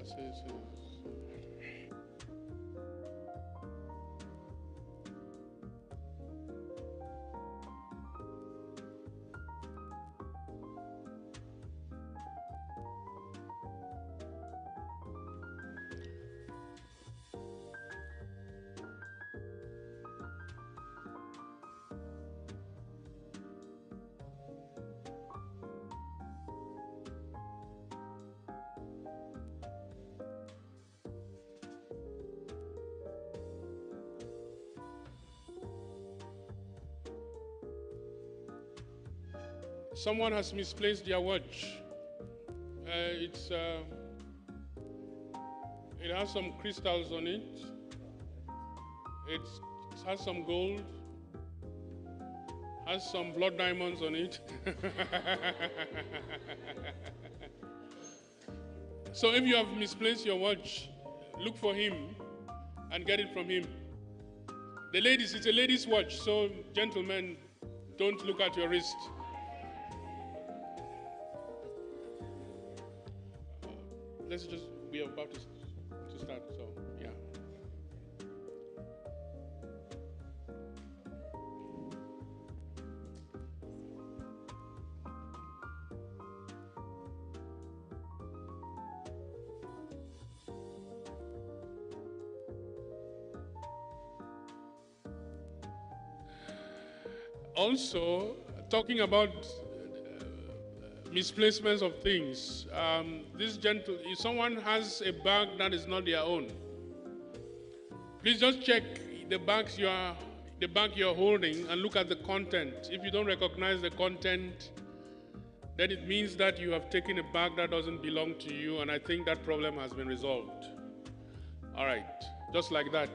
Acess. Someone has misplaced their watch. It has some crystals on it. It has some gold. Has some blood diamonds on it. So if you have misplaced your watch, look for him and get it from him. The ladies, it's a lady's watch, so gentlemen, don't look at your wrist. Let's just, we are about to start, so yeah. Also, talking about misplacements of things. If someone has a bag that is not their own, please just check the bag you're holding and look at the content. If you don't recognize the content, then it means that you have taken a bag that doesn't belong to you, and I think that problem has been resolved. All right, just like that.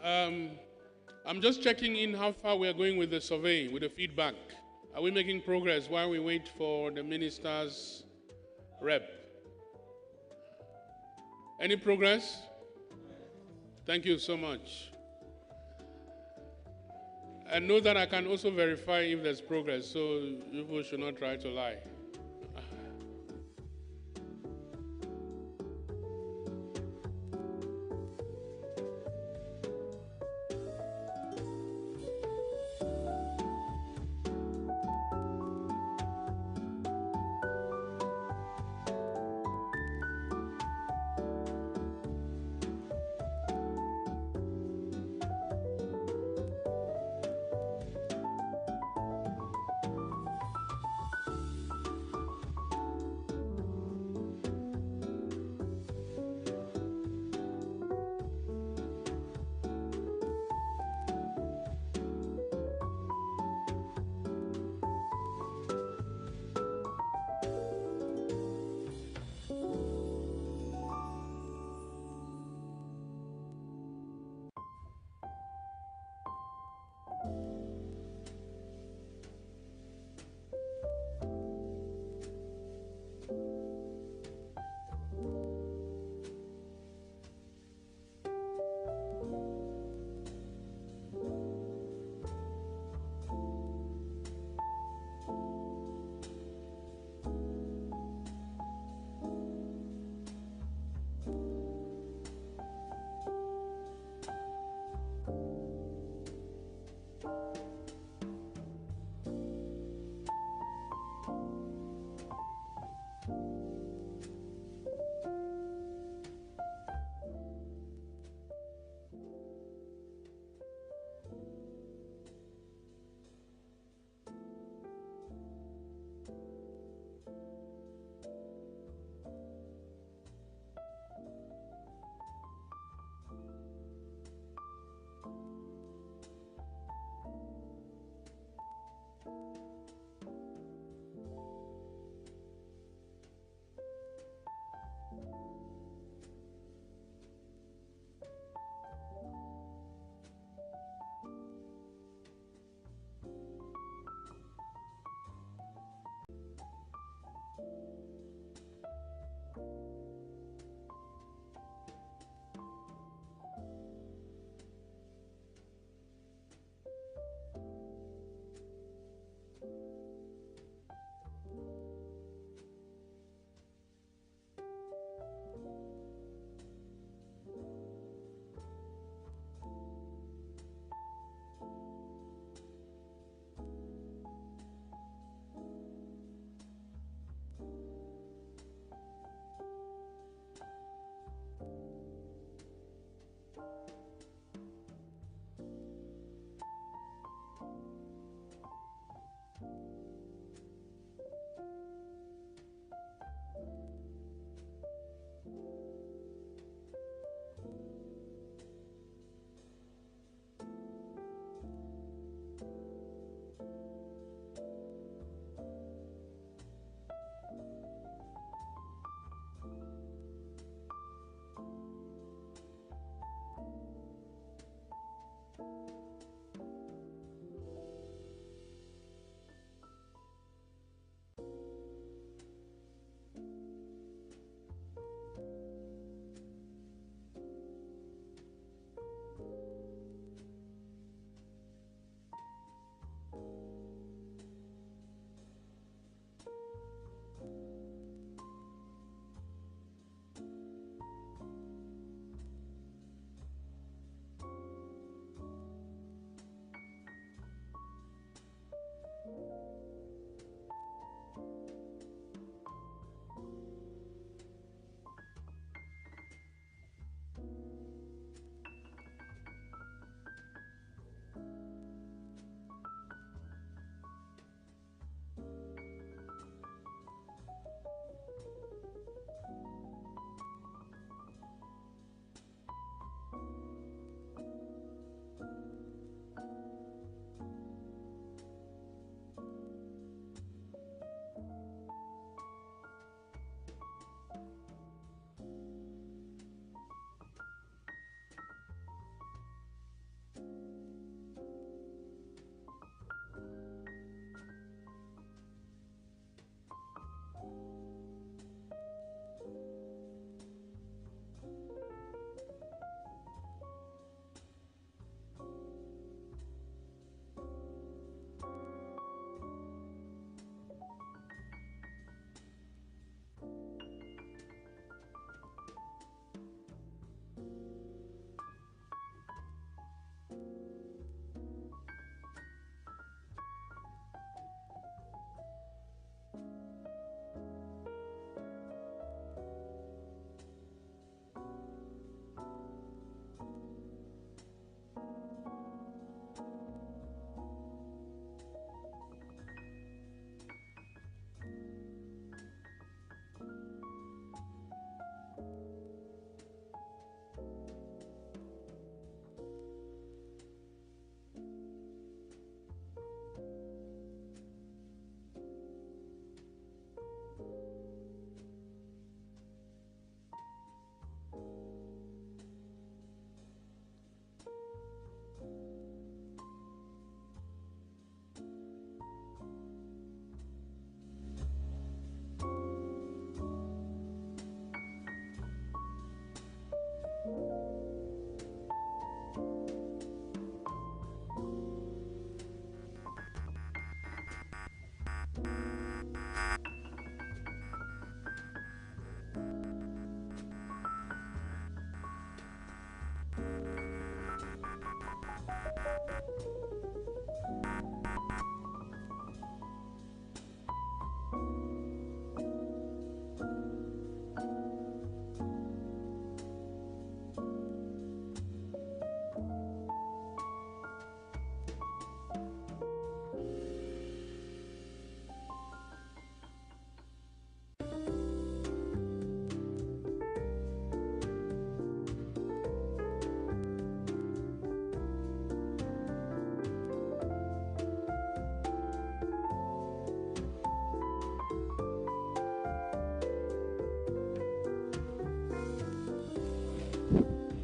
I'm just checking in how far we are going with the survey, with the feedback. Are we making progress while we wait for the minister's rep? Any progress? Thank you so much. And know that I can also verify if there's progress, so people should not try to lie.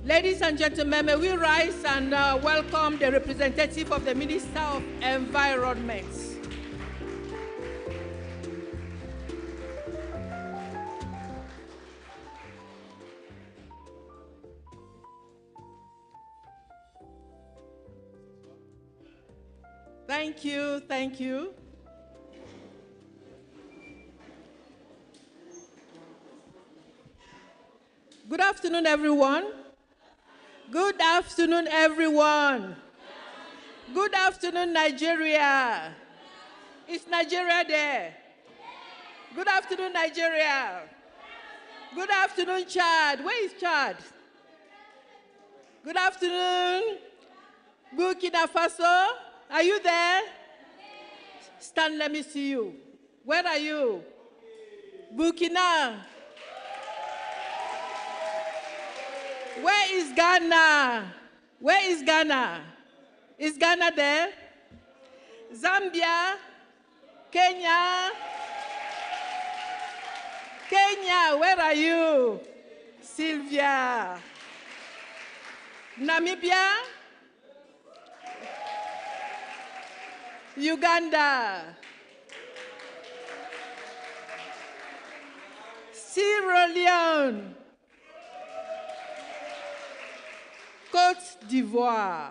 Ladies and gentlemen, may we rise and welcome the representative of the Minister of Environment. Thank you, thank you. Good afternoon, everyone. Good afternoon, everyone. Good afternoon, Nigeria. Is Nigeria there? Good afternoon, Nigeria. Good afternoon, Chad. Where is Chad? Good afternoon, Burkina Faso. Are you there? Stand, let me see you. Where are you? Burkina. Where is Ghana? Where is Ghana? Is Ghana there? Zambia? Kenya? Kenya, where are you? Sylvia. Namibia? Uganda? Sierra Leone? Côte d'Ivoire?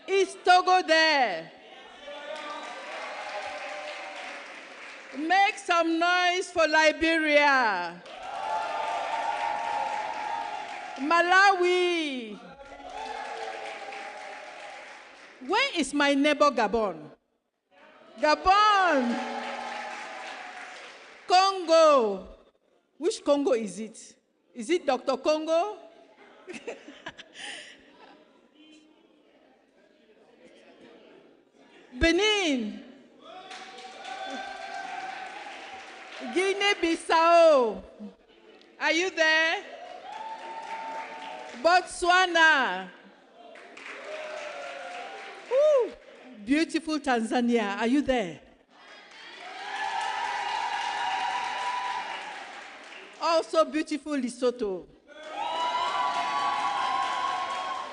Is Togo there? Make some noise for Liberia. Malawi. Where is my neighbor Gabon? Gabon. Congo. Which Congo is it? Is it Dr. Congo? Benin. Guinea-Bissau. Are you there? Botswana. Ooh, beautiful Tanzania. Are you there? Also beautiful Lesotho.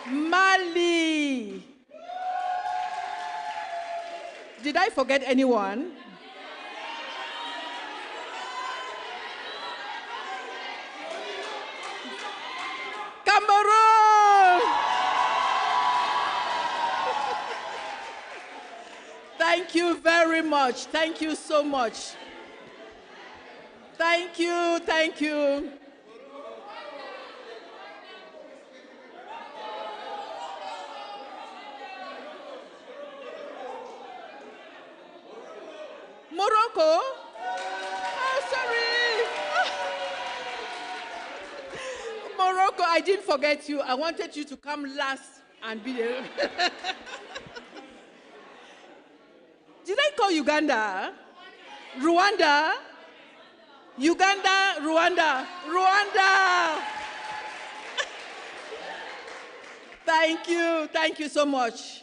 Mali. Did I forget anyone? Cameroon. Thank you very much. Thank you so much. Thank you, thank you. Morocco? Oh, sorry. Morocco, I didn't forget you. I wanted you to come last and be there. Did I call Uganda? Rwanda? Uganda, Rwanda, Rwanda. Thank you so much.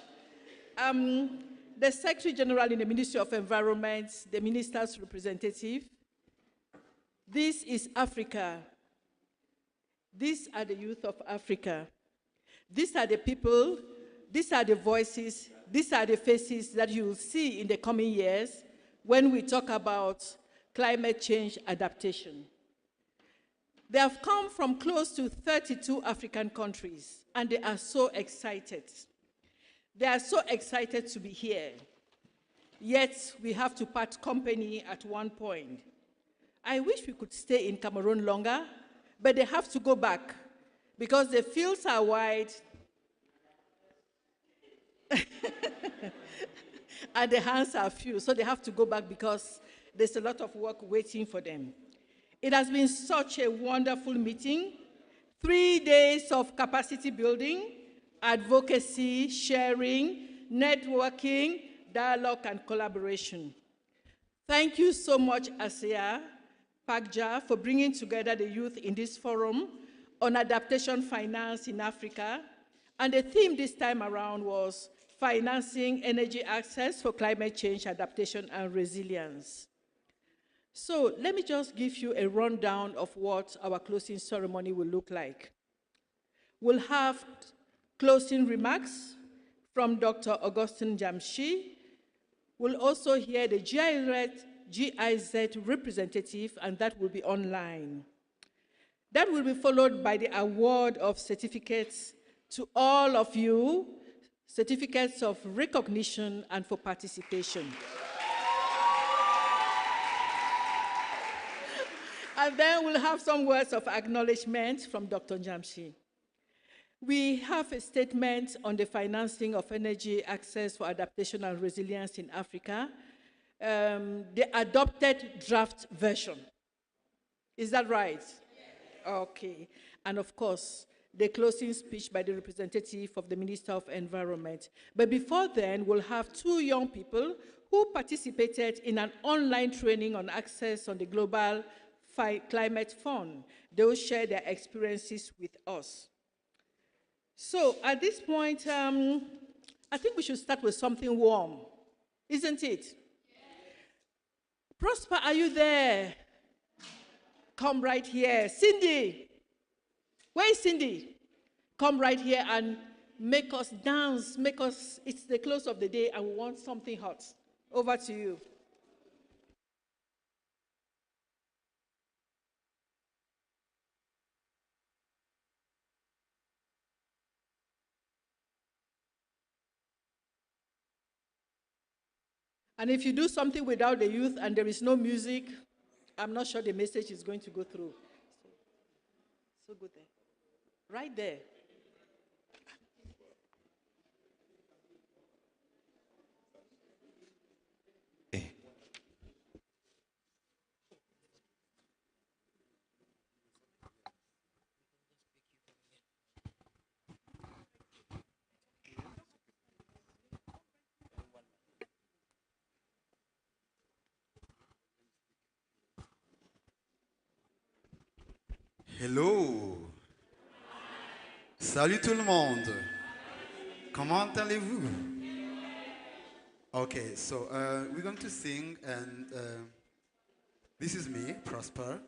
The Secretary General in the Ministry of Environment, the Minister's representative. This is Africa. These are the youth of Africa. These are the people, these are the voices, these are the faces that you will see in the coming years when we talk about climate change adaptation. They have come from close to 32 African countries, and they are so excited. They are so excited to be here. Yet, we have to part company at one point. I wish we could stay in Cameroon longer, but they have to go back because the fields are wide and the hands are few, so they have to go back because there's a lot of work waiting for them. It has been such a wonderful meeting, 3 days of capacity building, advocacy, sharing, networking, dialogue, and collaboration. Thank you so much, ASEA, PACJA, for bringing together the youth in this forum on adaptation finance in Africa. And the theme this time around was financing energy access for climate change adaptation and resilience. So let me just give you a rundown of what our closing ceremony will look like. We'll have closing remarks from Dr. Augustine Jamshi. We'll also hear the GIZ representative, and that will be online. That will be followed by the award of certificates to all of you, certificates of recognition and for participation. And then we'll have some words of acknowledgement from Dr. Jamshi. We have a statement on the financing of energy access for adaptation and resilience in Africa, the adopted draft version. Is that right? Yes. Okay. And of course, the closing speech by the representative of the Minister of Environment. But before then, we'll have two young people who participated in an online training on access on the Global Climate Fund. They will share their experiences with us. So at this point, I think we should start with something warm, isn't it? Yes. Prosper, are you there? Come right here. Cindy, where is Cindy? Come right here and make us dance, it's the close of the day and we want something hot. Over to you. And if you do something without the youth and there is no music, I'm not sure the message is going to go through. So good there. Right there. Hello. Salut tout le monde. Comment allez-vous? Okay, so we're going to sing, and this is me, Prosper,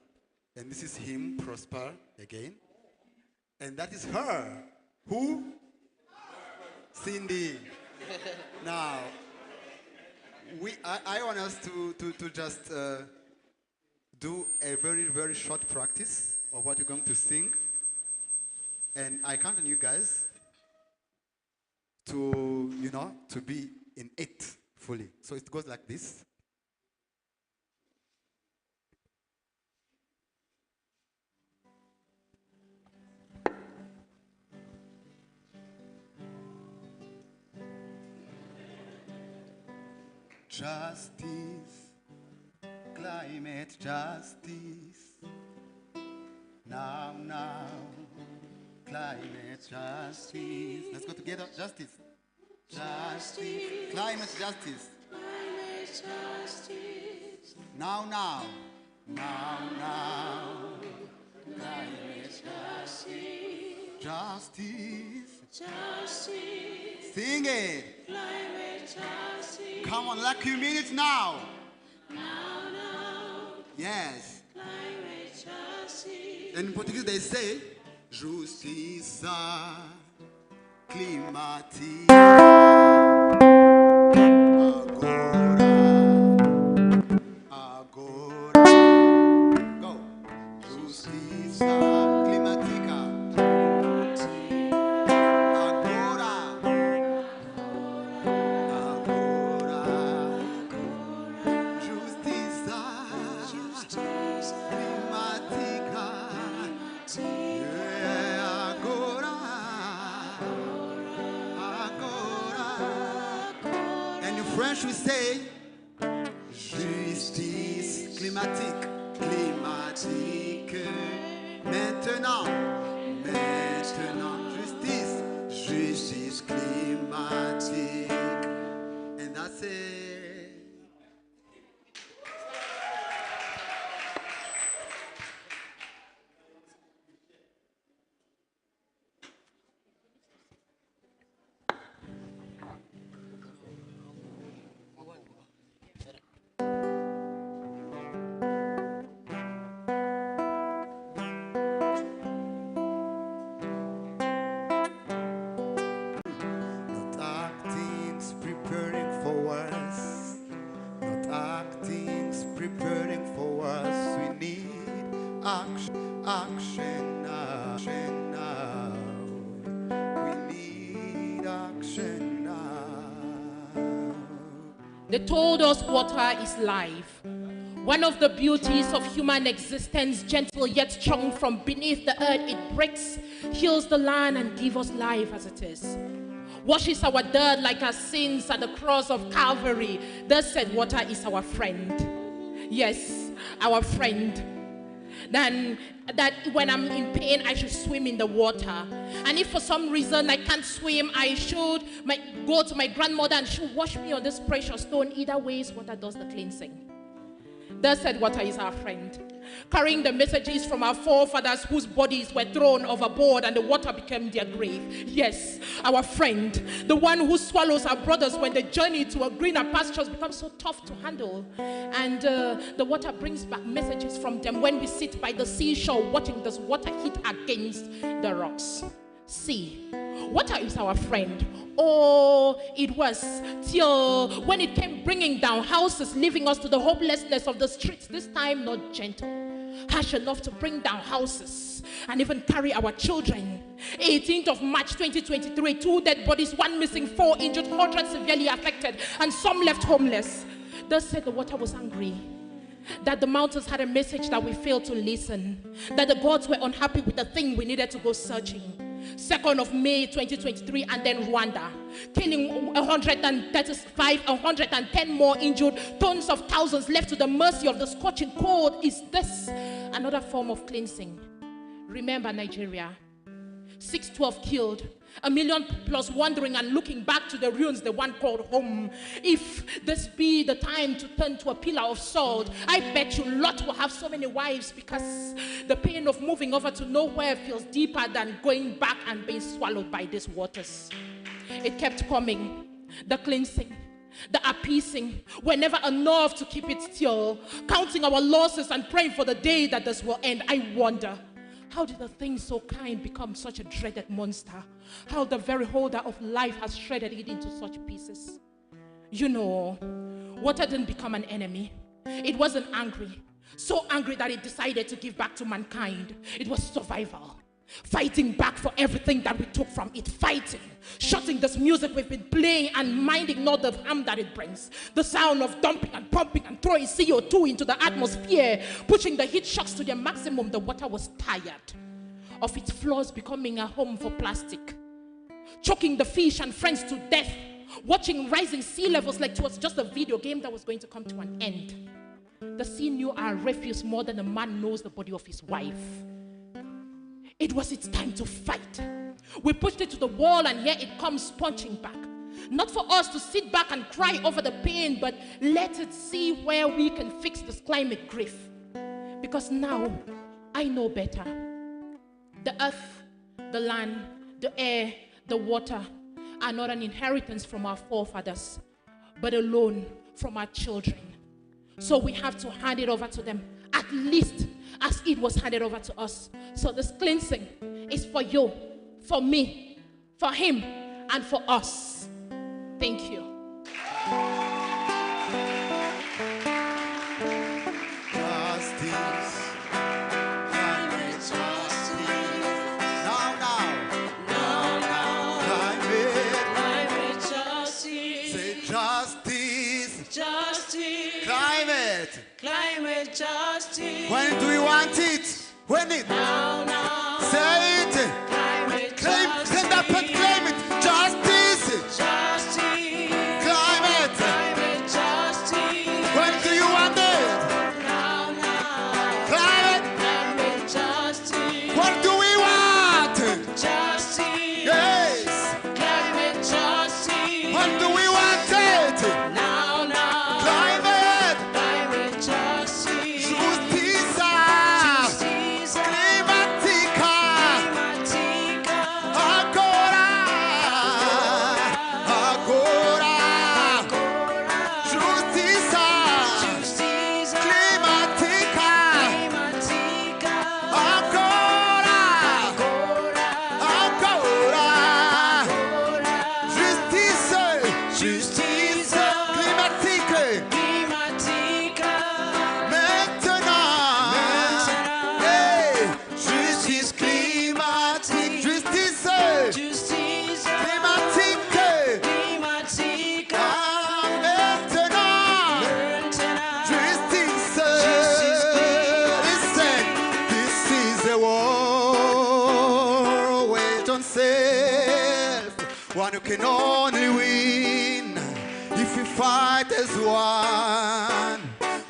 and this is him, Prosper, again. And that is her. Who? Cindy. Now, I want us to just do a very, very short practice of what you're going to sing. And I count on you guys to, to be in it fully. So it goes like this. Justice, climate justice. Now, climate justice. Let's go together. Justice. Justice. Climate justice. Climate justice. Now. Climate justice. Justice. Justice. Sing it. Climate justice. Come on, like you mean it now. Now. Yes. Climate justice. And in Portuguese they say, justiça climática. Agora. Go. Justiça climática. French we say justice climatique, maintenant, justice climatique, and that's it. They told us water is life. One of the beauties of human existence, gentle yet strong from beneath the earth, it breaks, heals the land, and gives us life as it is. Washes our dirt like our sins at the cross of Calvary. Thus said, water is our friend. Yes, our friend. Then that when I'm in pain, I should swim in the water. And if for some reason I can't swim, I should go to my grandmother and she'll wash me on this precious stone. Either way, water does the cleansing. Thus said, water is our friend. Carrying the messages from our forefathers whose bodies were thrown overboard and the water became their grave. Yes, our friend, the one who swallows our brothers when the journey to a greener pastures becomes so tough to handle. And the water brings back messages from them when we sit by the seashore watching this water hit against the rocks. See, water is our friend. Oh, it was till when it came bringing down houses, leaving us to the hopelessness of the streets, this time not gentle, harsh enough to bring down houses and even carry our children. 18th of March 2023, 2 dead bodies, 1 missing, 4 injured, 100 severely affected, and some left homeless. Thus said the water was angry. That the mountains had a message that we failed to listen. That the gods were unhappy with the thing we needed to go searching. 2nd of May 2023, and then Rwanda, killing 135, 110 more injured, tons of thousands left to the mercy of the scorching cold. Is this another form of cleansing? Remember Nigeria, 612 killed, 1 million plus wandering and looking back to the ruins, the one called home. If this be the time to turn to a pillar of salt, I bet you Lot will have so many wives, because the pain of moving over to nowhere feels deeper than going back and being swallowed by these waters. It kept coming, the cleansing, the appeasing were never enough to keep it still, counting our losses and praying for the day that this will end. I wonder, how did a thing so kind become such a dreaded monster? How the very holder of life has shredded it into such pieces. You know, water didn't become an enemy. It wasn't angry. So angry that it decided to give back to mankind. It was survival. Fighting back for everything that we took from it. Fighting. Shutting this music we've been playing and minding not the harm that it brings. The sound of dumping and pumping and throwing CO2 into the atmosphere. Pushing the heat shocks to their maximum. The water was tired of its floors becoming a home for plastic. Choking the fish and friends to death. Watching rising sea levels like it was just a video game that was going to come to an end. The sea knew our refuse more than a man knows the body of his wife. It was its time to fight. We pushed it to the wall and here it comes punching back. Not for us to sit back and cry over the pain, but let it see where we can fix this climate grief. Because now I know better. The earth, the land, the air, the water are not an inheritance from our forefathers, but a loan from our children. So we have to hand it over to them, at least as it was handed over to us. So this cleansing is for you, for me, for him, and for us. Thank you. Climate justice. When do we want it? When it? Now, now. Say it. Climate justice. Stand up and claim it. Justice. Justice. Climate. Climate justice. When do you want it? Now, now. Climate. Climate justice. What do we want? Justice. Yes. Climate justice. When do we want it? Now, now. Climate. Climate justice. Justiça. Justice. Climática. Climática. Agora. can only win if we fight as one.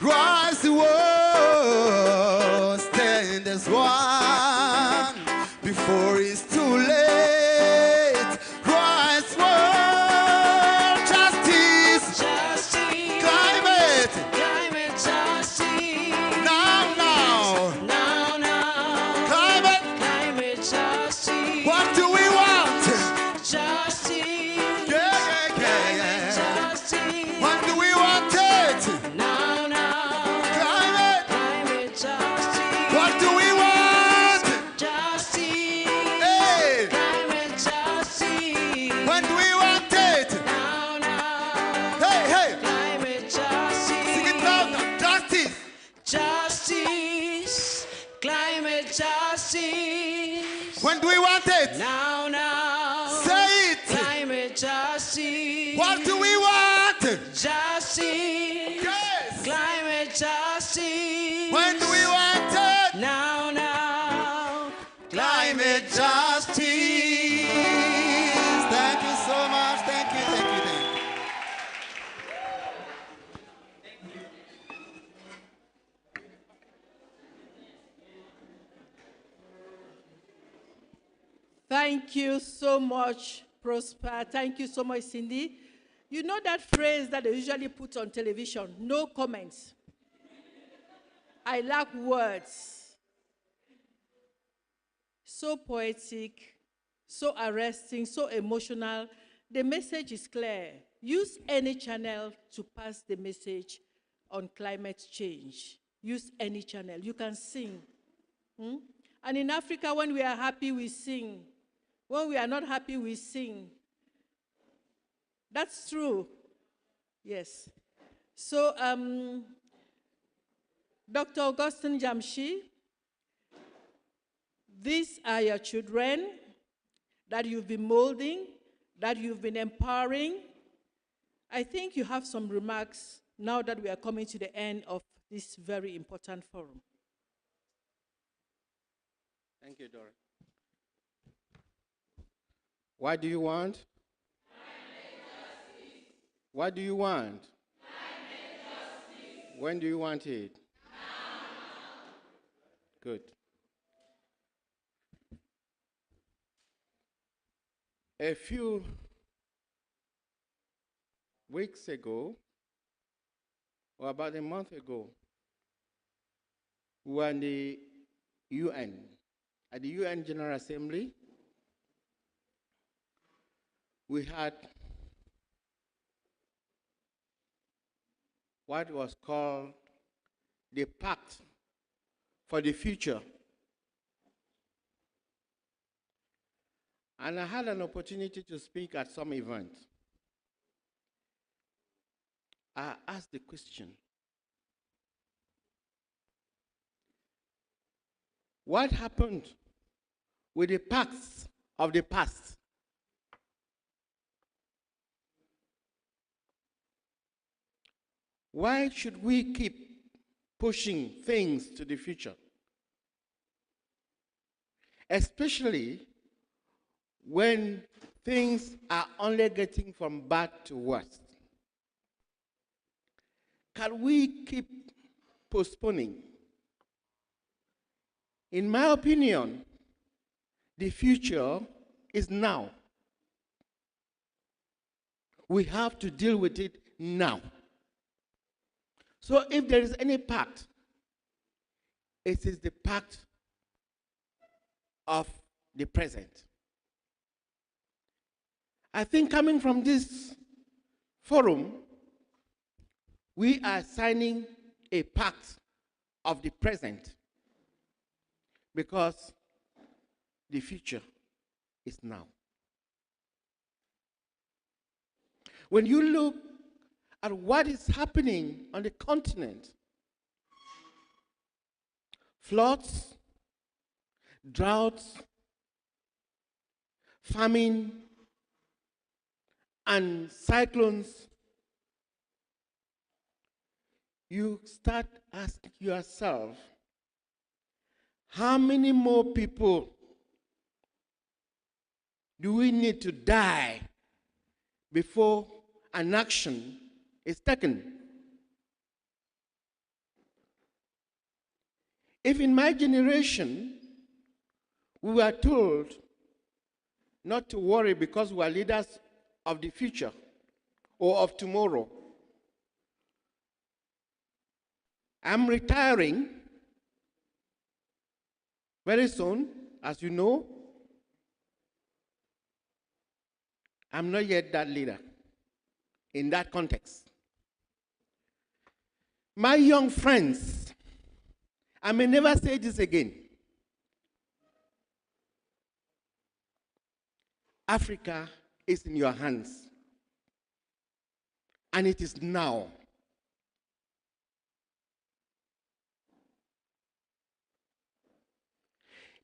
Rise the world, stand as one before it's too late. Rise world, justice, Justice. climate, Climate justice. now, now, Now, now. climate. Climate justice. What do we want? Justice. Yeah, yeah, yeah. Justice. What do we want it? Now, now. Climate. Climate justice. What do we want? Justice. Hey, Climate justice. when do we want it? Now, now. Hey, hey, Climate sing it justice. loud. Justice. Justice. Climate justice. When do we want it? Now, now. Say it. Climate justice. What do we want? Justice. Yes. Climate justice. When do we want it? Now, now. Climate justice. Thank you so much. Thank you, thank you, thank you. Thank you so much, Prosper. Thank you so much, Cindy. You know that phrase that they usually put on television, no comments. I lack words. So poetic, so arresting, so emotional. The message is clear. Use any channel to pass the message on climate change. Use any channel. You can sing. And in Africa, when we are happy, we sing. When we are not happy, we sing. That's true. Yes. So, Dr. Augustine Jamshi, these are your children that you've been molding, that you've been empowering. I think you have some remarks now that we are coming to the end of this very important forum. Thank you, Dora. What do you want? What do you want? When do you want it? Good. A few weeks ago, or about a month ago, we were in the UN, at the UN General Assembly. We had what was called the Pact for the Future. And I had an opportunity to speak at some event. I asked the question, what happened with the pacts of the past? Why should we keep pushing things to the future? Especially when things are only getting from bad to worse. Can we keep postponing? In my opinion, the future is now. We have to deal with it now. So if there is any pact, it is the pact of the present. I think coming from this forum, we are signing a pact of the present because the future is now. When you look at what is happening on the continent, floods, droughts, famine, and cyclones, you start asking yourself, how many more people do we need to die before an action is taken. If in my generation we were told not to worry because we are leaders of the future or of tomorrow, I'm retiring very soon, as you know. I'm not yet that leader in that context. My young friends, I may never say this again. Africa is in your hands, and it is now.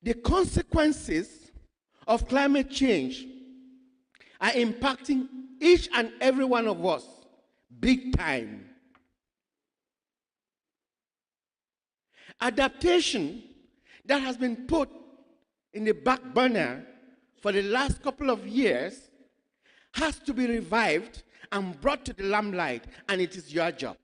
The consequences of climate change are impacting each and every one of us big time. Adaptation that has been put in the back burner for the last couple of years has to be revived and brought to the limelight, and it is your job.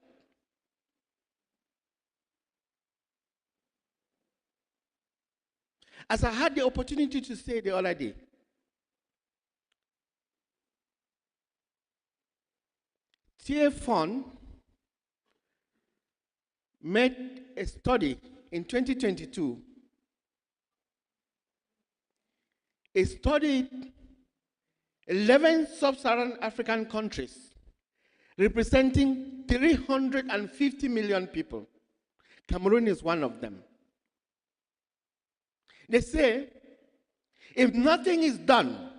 As I had the opportunity to say the other day, TFON made a study in 2022. It studied 11 sub-Saharan African countries representing 350 million people. Cameroon is one of them. They say, if nothing is done,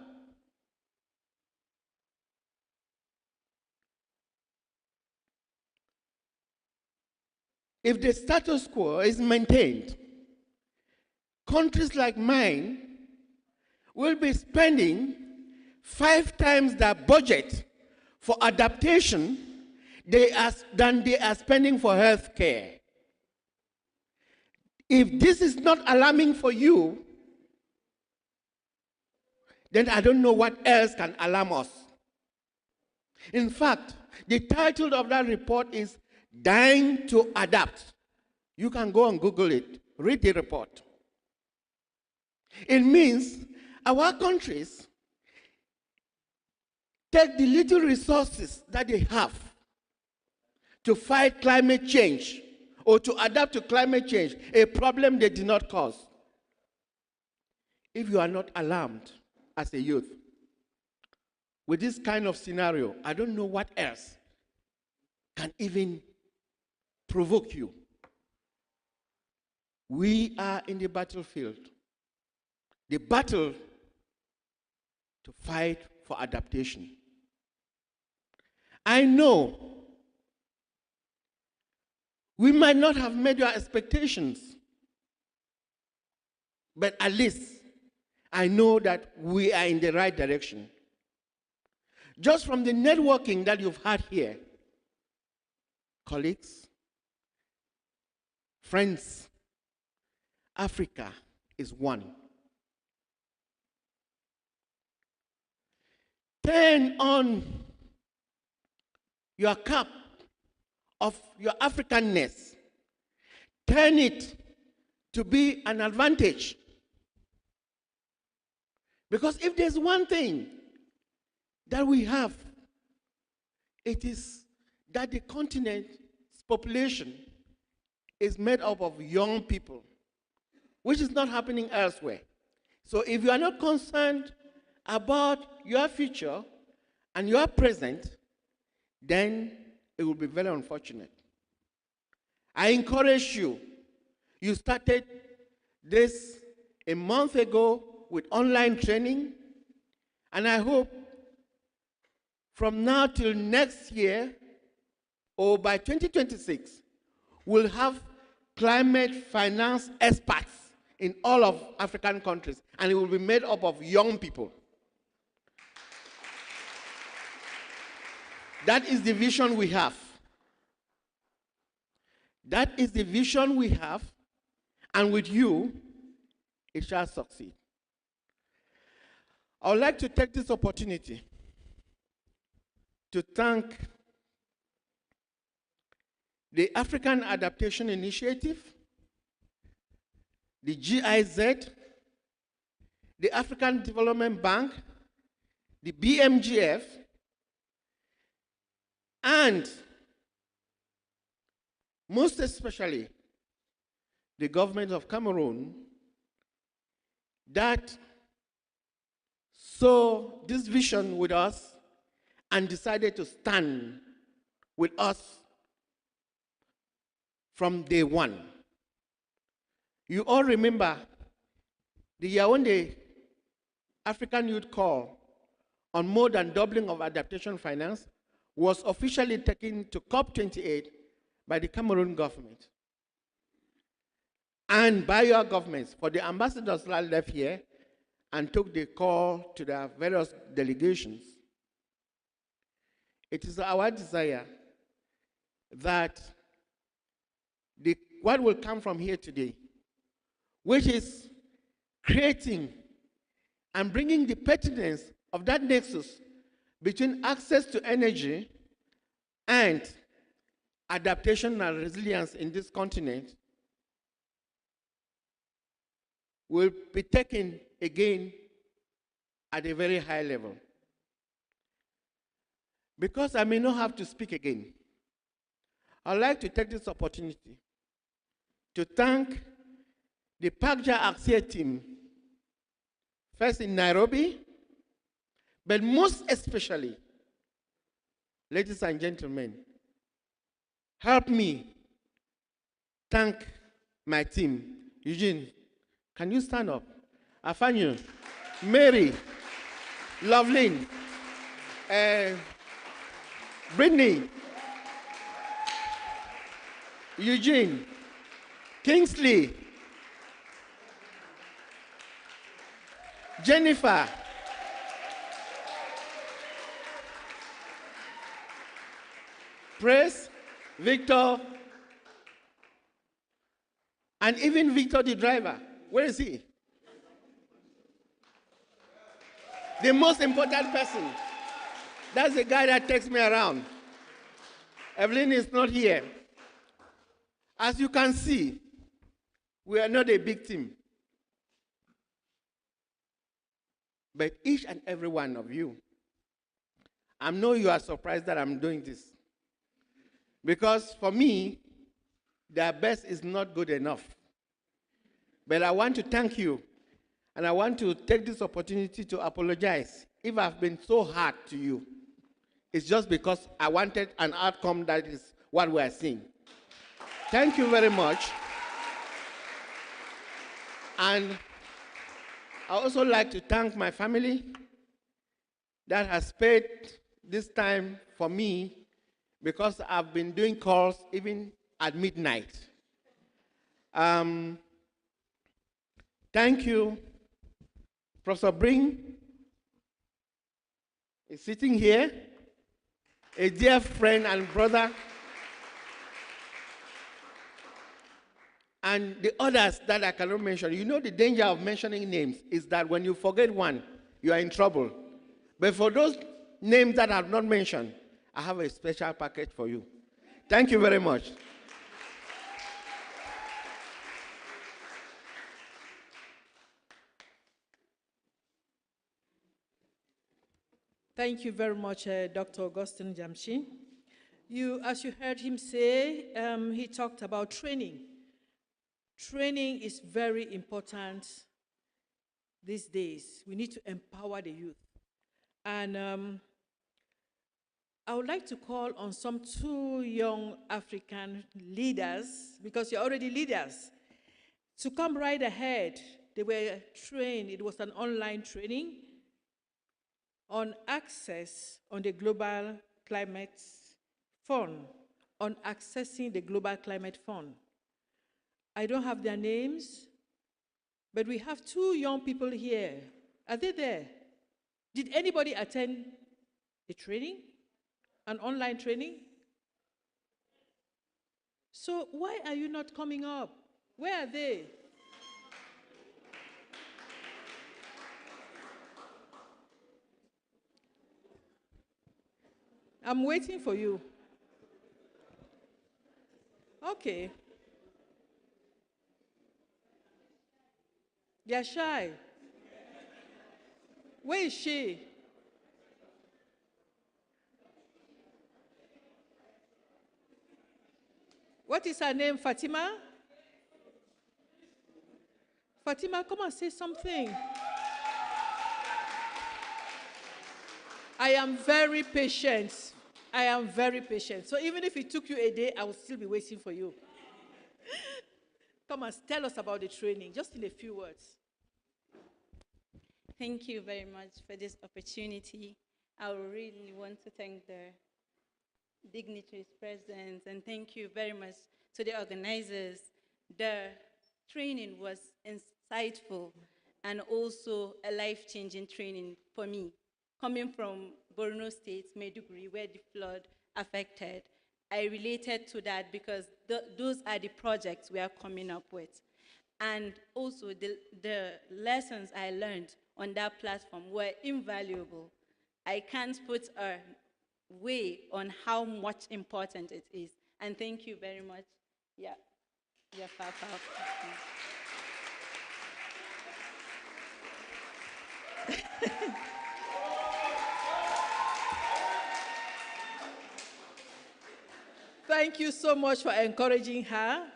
if the status quo is maintained, countries like mine will be spending 5 times their budget for adaptation than they are spending for health care. If this is not alarming for you, then I don't know what else can alarm us. In fact, the title of that report is Dying to Adapt. You can go and Google it, read the report. It means our countries take the little resources that they have to fight climate change or to adapt to climate change, a problem they did not cause. If you are not alarmed as a youth with this kind of scenario, I don't know what else can even provoke you. We are in the battlefield. The battle to fight for adaptation. I know we might not have met your expectations, but at least I know that we are in the right direction. Just from the networking that you've had here, colleagues, friends, Africa is one. Turn on your cap of your Africanness. Turn it to be an advantage. Because if there's one thing that we have, it is that the continent's population is made up of young people, which is not happening elsewhere. So if you are not concerned about your future and your present, then it will be very unfortunate. I encourage you. You started this a month ago with online training, and I hope from now till next year or by 2026, we'll have climate finance experts in all of African countries, and it will be made up of young people. That is the vision we have. That is the vision we have, and with you, it shall succeed. I would like to take this opportunity to thank the African Adaptation Initiative, the GIZ, the African Development Bank, the BMGF, and most especially the government of Cameroon that saw this vision with us and decided to stand with us from day one. You all remember the Yaoundé African Youth Call on more than doubling of adaptation finance was officially taken to COP28 by the Cameroon government and by your governments, for the ambassadors that left here and took the call to their various delegations. It is our desire that what will come from here today, which is creating and bringing the pertinence of that nexus between access to energy and adaptation and resilience in this continent, will be taken again at a very high level. Because I may not have to speak again, I'd like to take this opportunity to thank the PACJA Acess team, first in Nairobi, but most especially, ladies and gentlemen, help me thank my team. Eugene, can you stand up? Afanyu, Mary, Loveline, Brittany, Eugene, Kingsley, Jennifer, Praise, Victor, and even Victor the driver. Where is he? The most important person. That's the guy that takes me around. Evelyn is not here. As you can see, we are not a big team. But each and every one of you, I know you are surprised that I'm doing this. Because for me, their best is not good enough. But I want to thank you, and I want to take this opportunity to apologize if I've been so hard to you. It's just because I wanted an outcome that is what we are seeing. Thank you very much. And I also like to thank my family that has paid this time for me, because I've been doing calls even at midnight. Thank you. Professor Bring is sitting here, a dear friend and brother. And the others that I cannot mention. You know, the danger of mentioning names is that when you forget one, you are in trouble. But for those names that I have not mentioned, I have a special package for you. Thank you very much. Thank you very much, Dr. Augustine Jamshi. As you heard him say, he talked about training. Training is very important these days. We need to empower the youth. And I would like to call on some two young African leaders, because you're already leaders, to come right ahead. They were trained, it was an online training on Access on the Global Climate Fund, on accessing the Global Climate Fund. I don't have their names, but we have two young people here. Are they there? Did anybody attend a training, an online training? So why are you not coming up? Where are they? I'm waiting for you. Okay. You're shy. Where is she? What is her name, Fatima? Fatima, come and say something. I am very patient. I am very patient. So even if it took you a day, I will still be waiting for you. Come and tell us about the training, just in a few words. Thank you very much for this opportunity. I really want to thank the dignitaries present, and thank you very much to the organizers. The training was insightful and also a life-changing training for me. Coming from Borno State, Maiduguri, where the flood affected, I related to that because those are the projects we are coming up with. And also the lessons I learned on that platform were invaluable. I can't put a way on how much important it is. And thank you very much. Yeah, Papa. Thank you so much for encouraging her.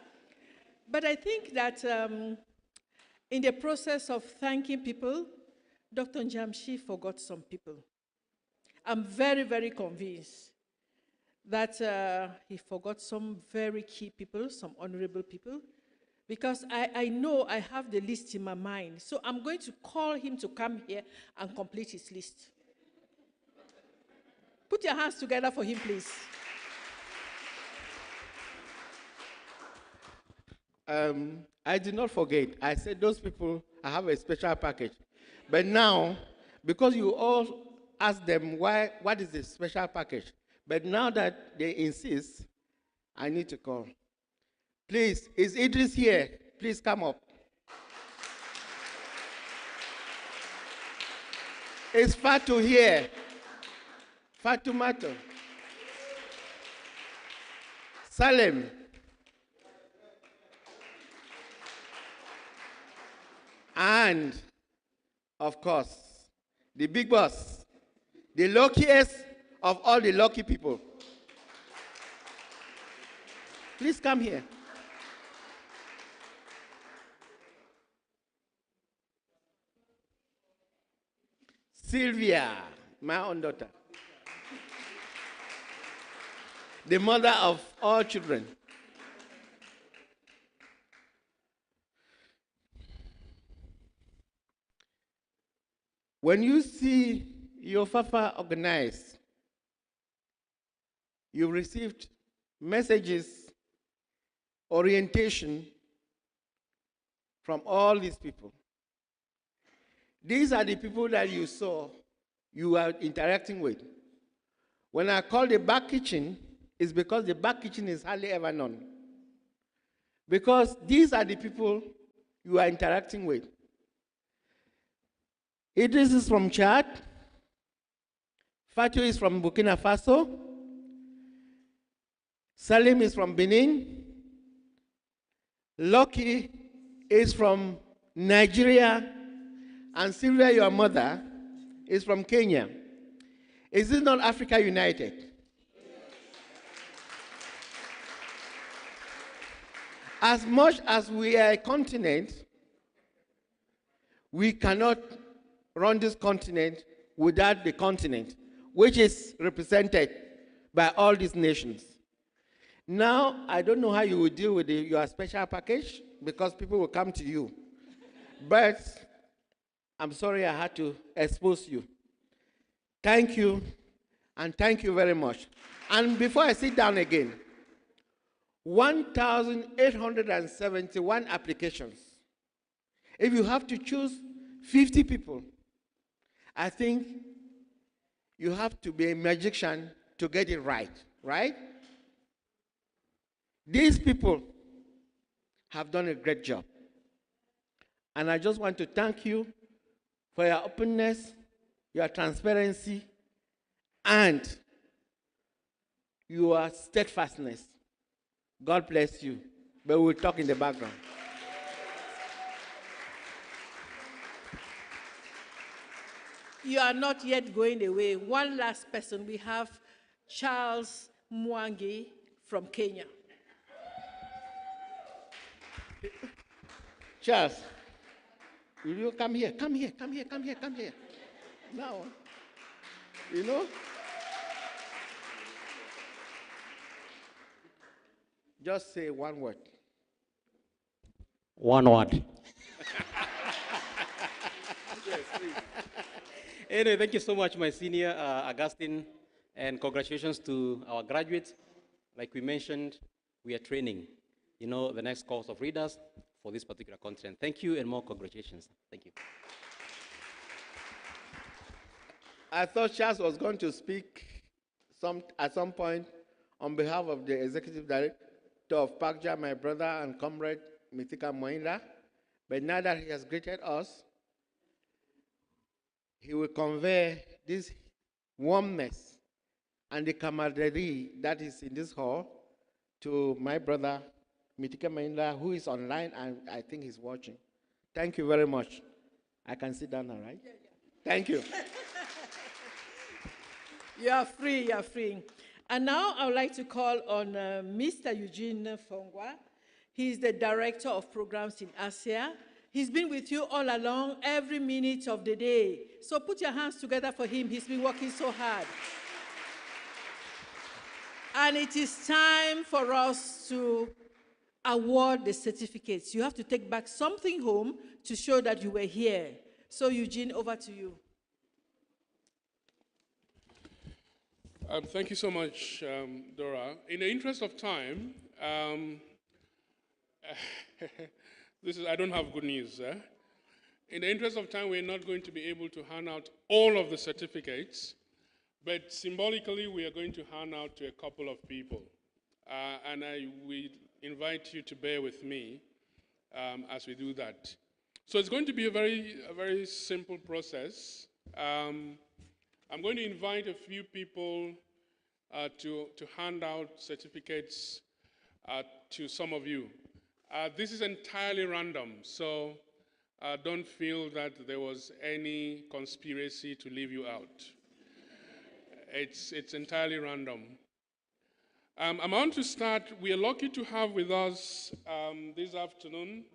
But I think that in the process of thanking people, Dr. Njamshi forgot some people. I'm very, very convinced that he forgot some very key people, some honorable people, because I know I have the list in my mind. So I'm going to call him to come here and complete his list. Put your hands together for him, please. I did not forget. I said those people, I have a special package. But now, because you all asked them what is the special package, but now that they insist, I need to call. Please, is Idris here? Please come up. Is Fatu here? Fatumato. Salem. And, of course, the big boss, the luckiest of all the lucky people. Please come here. Sylvia, my own daughter. The mother of all children. When you see your Fafa organized, you received messages, orientation from all these people. These are the people that you saw you are interacting with. When I call the back kitchen, it's because the back kitchen is hardly ever known. Because these are the people you are interacting with. Idris is from Chad. Fatou is from Burkina Faso. Salim is from Benin. Lucky is from Nigeria. And Sylvia, your mother, is from Kenya. Is this not Africa United? As much as we are a continent, we cannot run this continent without the continent, which is represented by all these nations. Now, I don't know how you will deal with your special package, because people will come to you. But I'm sorry I had to expose you. Thank you, and thank you very much. And before I sit down again, 1,871 applications. If you have to choose 50 people, I think you have to be a magician to get it right, right? These people have done a great job. And I just want to thank you for your openness, your transparency, and your steadfastness. God bless you. But we'll talk in the background. You are not yet going away. One last person. We have Charles Mwangi from Kenya. Charles, will you come here? Come here, come here, come here, come here. Now, you know? Just say one word. One word. Yes, please. Anyway, thank you so much, my senior, Augustine, and congratulations to our graduates. Like we mentioned, we are training, the next course of readers for this particular content. Thank you, and more congratulations. Thank you. I thought Charles was going to speak at some point on behalf of the executive director of PACJA, my brother and comrade, Mithika Moinda. But now that he has greeted us, he will convey this warmness and the camaraderie that is in this hall to my brother, Mithika Moinda, who is online and I think he's watching. Thank you very much. I can sit down now, right? Yeah. Thank you. You are free, you are free. And now I would like to call on Mr. Eugene Fongwa. He's the Director of Programs in Asia. He's been with you all along, every minute of the day. So put your hands together for him. He's been working so hard. And it is time for us to award the certificates. You have to take back something home to show that you were here. So Eugene, over to you. Thank you so much, Dora. In the interest of time, I don't have good news. In the interest of time, we're not going to be able to hand out all of the certificates, but symbolically, we are going to hand out to a couple of people. And we invite you to bear with me as we do that. So it's going to be a very simple process. I'm going to invite a few people to hand out certificates to some of you. This is entirely random, so don't feel that there was any conspiracy to leave you out. It's entirely random. I want to start. We are lucky to have with us this afternoon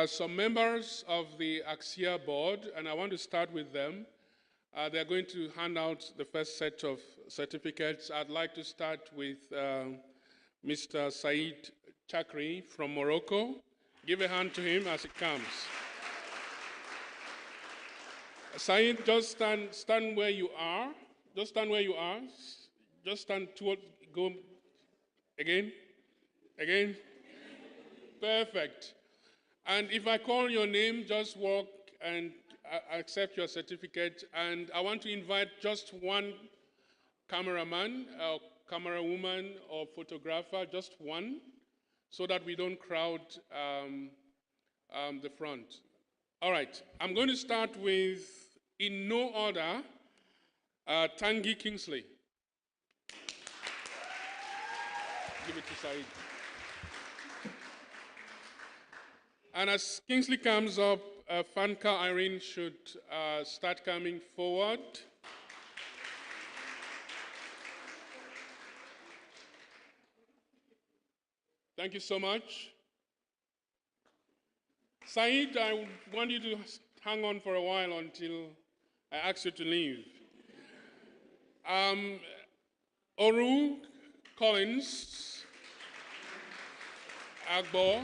some members of the Acess board, and I want to start with them. They're going to hand out the first set of certificates. I'd like to start with Mr. Said Chakri from Morocco. Give a hand to him as he comes. Said, just stand where you are. Just stand where you are. Just stand toward, go again. Again. Perfect. And if I call your name, just walk and accept your certificate. And I want to invite just one cameraman, or camera woman, or photographer, just one, so that we don't crowd the front. All right, I'm going to start with, in no order, Tangi Kingsley. Give it to Said. And as Kingsley comes up, Fanka Irene should start coming forward. Thank you so much. Said, I want you to hang on for a while until I ask you to leave. Oru Collins, Agbo,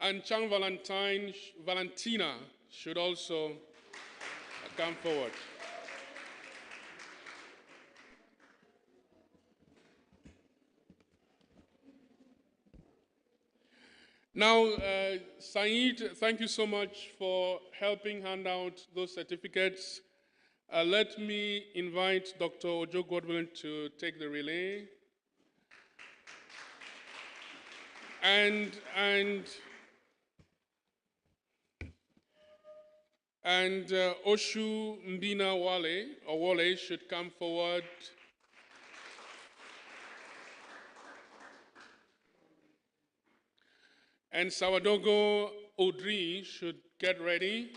and Chang Valentina should also come forward. Now, Said, thank you so much for helping hand out those certificates. Let me invite Dr. Ojo Godwin to take the relay. And And Oshu Mbina Wale should come forward. And Sawadogo Odri should get ready.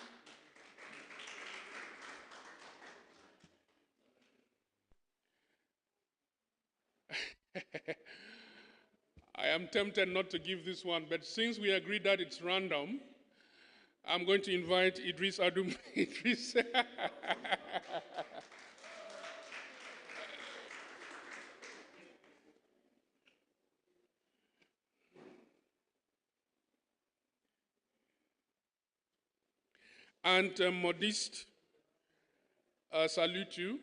I am tempted not to give this one, but since we agreed that it's random, I'm going to invite Idris Adum. Idris. And Modiste, salute you.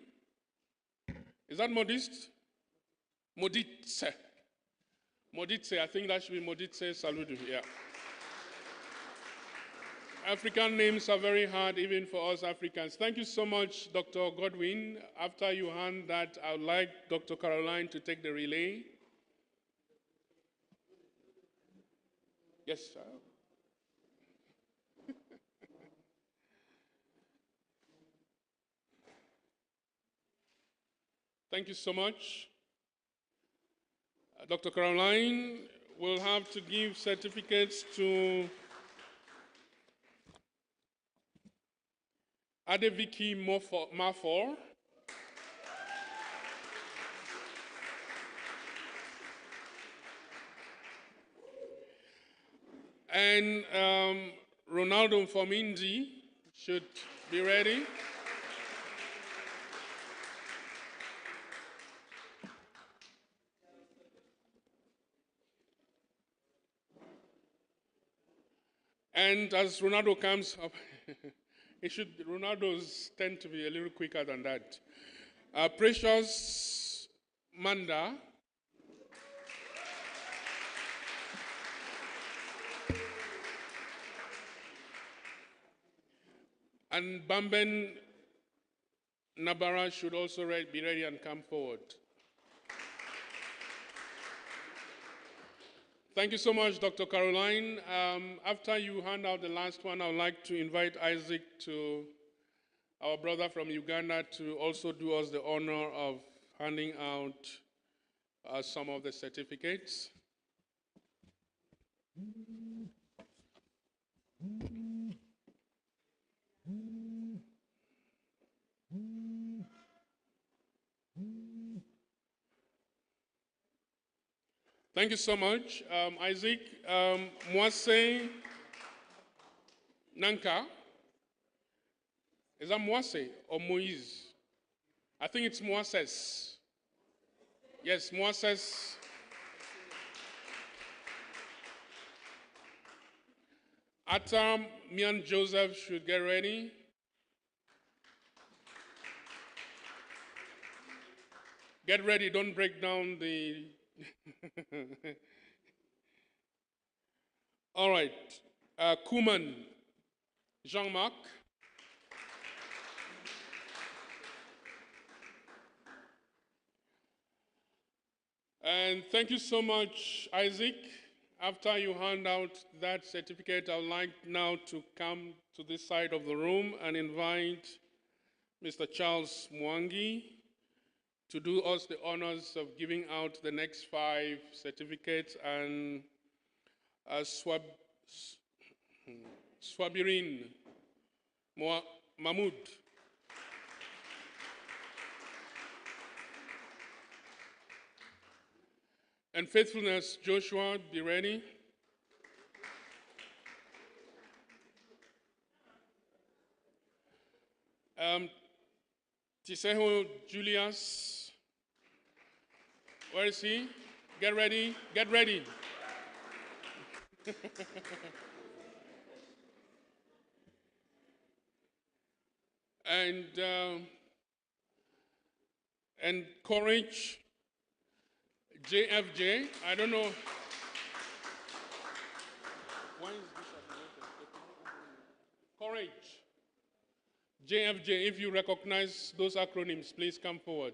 Is that Modiste? Moditse. Moditse, I think that should be Moditse, salute you, yeah. African names are very hard even for us Africans. Thank you so much, Dr. Godwin. After you hand that, I would like Dr. Caroline to take the relay. Yes, sir. Thank you so much. Dr. Caroline will have to give certificates to Adeviki Mafor, and Ronaldo Fomindi should be ready. And as Ronaldo comes up, Ronaldo's tend to be a little quicker than that. Precious Manda. And Bamben Nabara should also be ready and come forward. Thank you so much, Dr. Caroline. After you hand out the last one, I would like to invite Isaac, our brother from Uganda, to also do us the honor of handing out some of the certificates. Thank you so much, Isaac. Mwase Nanka. Is that Mwase or Moise? I think it's Mwases. Yes, Mwases. Atam Mian Joseph should get ready. Get ready, don't break down the... All right, Kuman, Jean-Marc. And thank you so much, Isaac. After you hand out that certificate, I would like now to come to this side of the room and invite Mr. Charles Mwangi to do us the honors of giving out the next 5 certificates, and Swabirin Mahmoud. And Faithfulness Joshua, be ready. Tiseho Julius. Where is he? Get ready, get ready. And Courage, JFJ, I don't know. Why is this Courage, JFJ, if you recognize those acronyms, please come forward.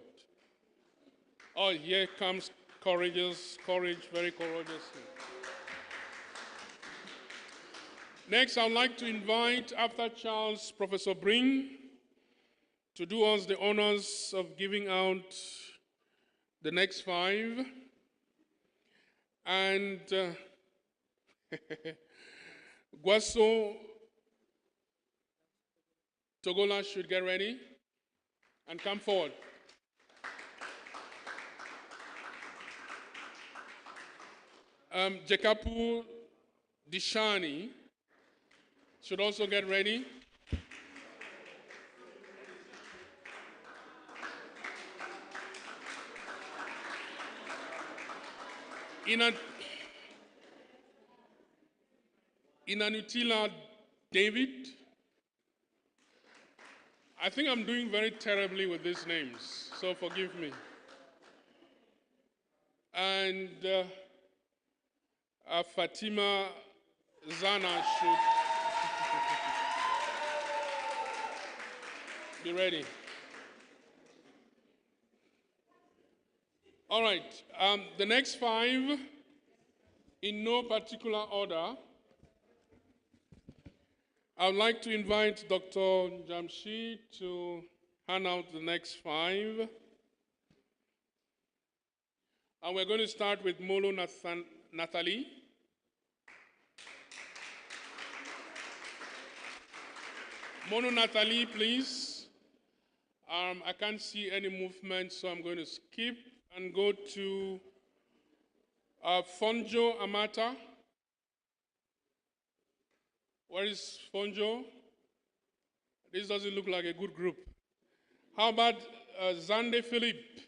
Oh, here comes Courage, very courageous. Next, I'd like to invite, after Charles, Professor Bring to do us the honors of giving out the next 5. And Guaso Togola should get ready and come forward. Jekapu Dishani should also get ready. Inanutila David. I think I'm doing very terribly with these names, so forgive me. And Fatima Zana should be ready. All right, the next 5, in no particular order, I would like to invite Dr. Jamshid to hand out the next 5. And we're going to start with Molo Nathalie. Mono Nathalie, please. I can't see any movement, so I'm going to skip and go to Fonjo Amata. Where is Fonjo? This doesn't look like a good group. How about Zande Philippe?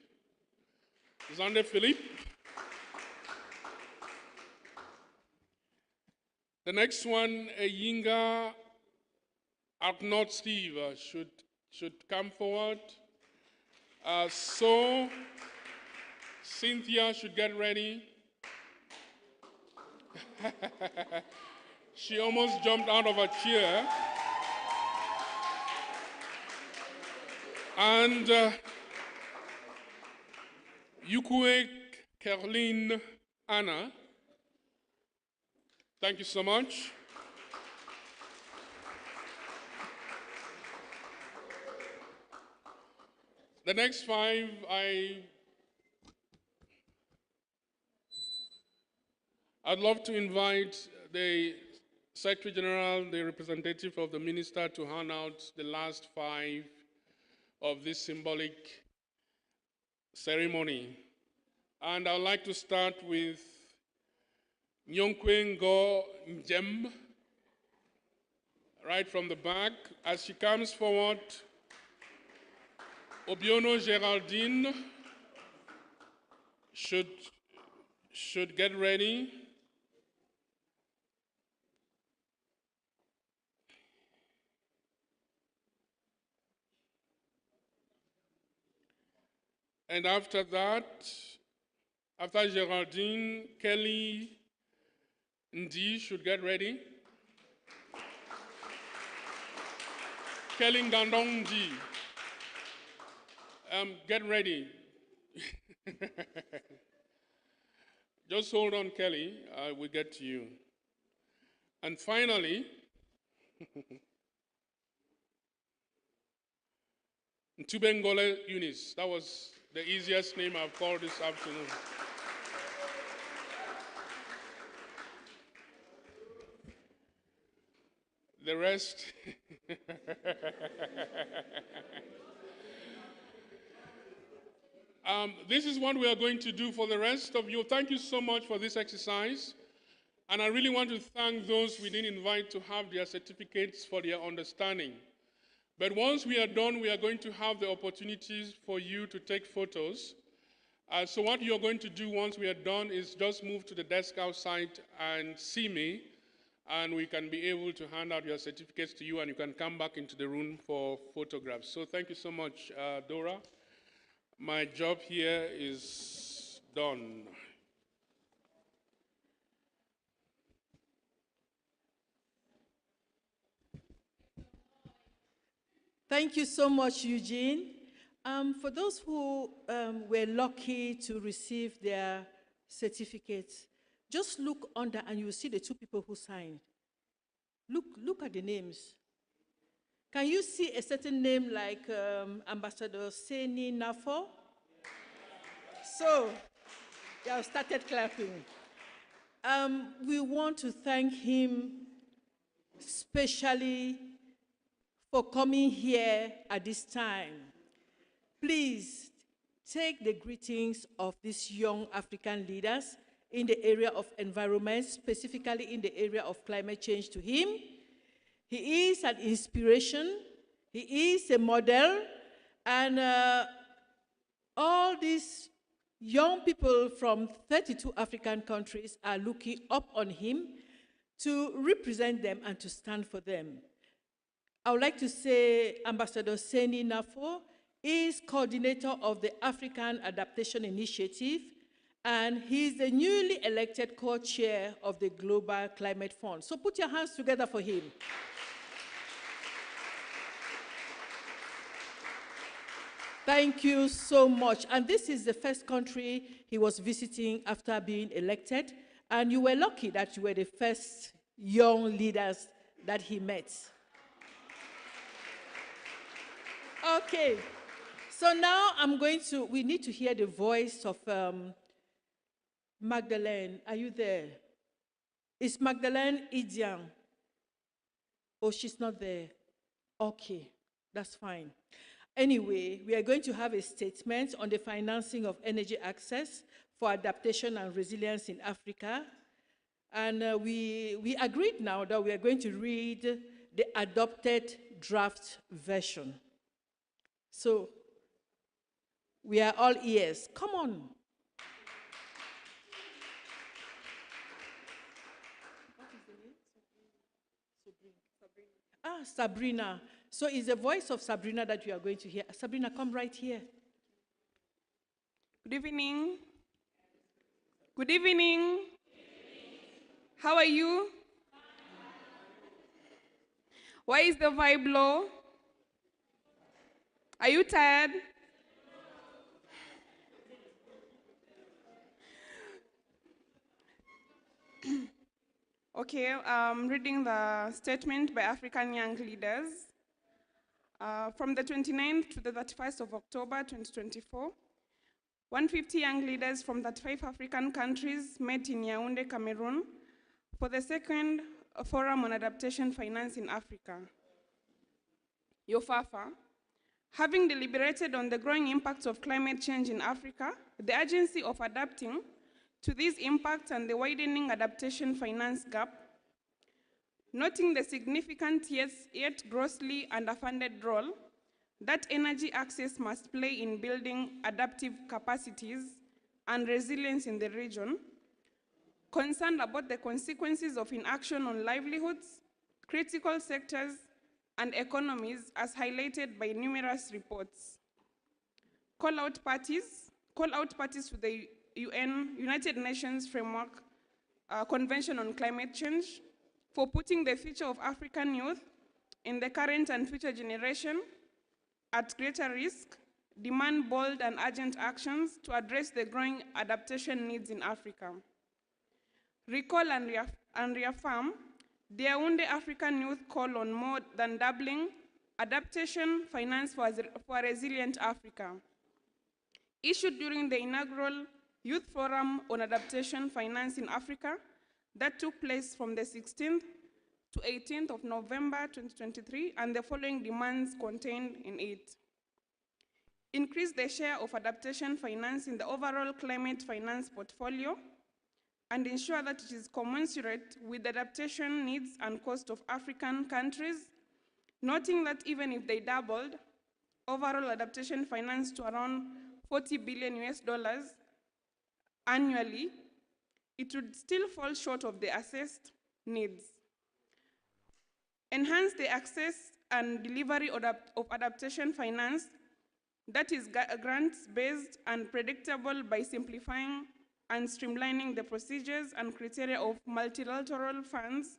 Zande Philippe. The next one, Yinga Arnaud Steve, should come forward. So Cynthia should get ready. She almost jumped out of her chair. And Yukue Kerlin Anna, thank you so much. The next 5, I'd love to invite the Secretary General, the representative of the minister, to hand out the last 5 of this symbolic ceremony. And I'd like to start with Nyonkwe Ngo Njem, right from the back. As she comes forward, Obiono Geraldine should get ready. And after that, after Geraldine, Kelly Ndi should get ready. Kelly Ngandong Ndi, get ready. Just hold on, Kelly, we'll get to you. And finally, Ntubengole Eunice, that was the easiest name I've called this afternoon. The rest, this is what we are going to do for the rest of you. Thank you so much for this exercise. And I really want to thank those we didn't invite to have their certificates for their understanding. But once we are done, we are going to have the opportunities for you to take photos. So what you're going to do once we are done is just move to the desk outside and see me, and we can be able to hand out your certificates to you, and you can come back into the room for photographs. So thank you so much, Dora. My job here is done. Thank you so much, Eugene. For those who were lucky to receive their certificates, just look under and you'll see the 2 people who signed. Look at the names. Can you see a certain name like Ambassador Seni Nafo? So, you have started clapping. We want to thank him specially for coming here at this time. Please take the greetings of these young African leaders in the area of environment, specifically in the area of climate change, to him. He is an inspiration, he is a model, and all these young people from 32 African countries are looking up on him to represent them and to stand for them. I would like to say Ambassador Seni Nafo is coordinator of the African Adaptation Initiative, and he's the newly elected co-chair of the Global Climate Fund. So put your hands together for him. Thank you so much. And this is the first country he was visiting after being elected, and you were lucky that you were the first young leaders that he met. Okay, so now we need to hear the voice of Magdalene. Are you there? Is Magdalene Idian? Oh, she's not there. Okay, that's fine. Anyway, we are going to have a statement on the financing of energy access for adaptation and resilience in Africa. And we agreed now that we are going to read the adopted draft version. So, we are all ears. Come on. What is the name? Sabrina. Sabrina. So it's the voice of Sabrina that you are going to hear. Sabrina, come right here. Good evening. Good evening. How are you? Why is the vibe low? Are you tired? Okay, I'm reading the statement by African young leaders. From the 29th to the 31st of October 2024, 150 young leaders from 35 African countries met in Yaoundé, Cameroon, for the second Forum on Adaptation Finance in Africa. YOFAFA, having deliberated on the growing impacts of climate change in Africa, the urgency of adapting to these impacts and the widening adaptation finance gap, noting the significant yet grossly underfunded role that energy access must play in building adaptive capacities and resilience in the region, concerned about the consequences of inaction on livelihoods, critical sectors, and economies as highlighted by numerous reports. Call out parties to the United Nations Framework Convention on Climate Change for putting the future of African youth in the current and future generation at greater risk, demand bold and urgent actions to address the growing adaptation needs in Africa. Recall and reaffirm the Yaoundé African Youth call on more than doubling adaptation finance for a resilient Africa. Issued during the inaugural Youth Forum on Adaptation Finance in Africa that took place from the 16th to 18th of November 2023, and the following demands contained in it. Increase the share of adaptation finance in the overall climate finance portfolio and ensure that it is commensurate with the adaptation needs and cost of African countries, noting that even if they doubled overall adaptation finance to around $40 billion annually, it would still fall short of the assessed needs. Enhance the access and delivery of adaptation finance that is grants-based and predictable by simplifying and streamlining the procedures and criteria of multilateral funds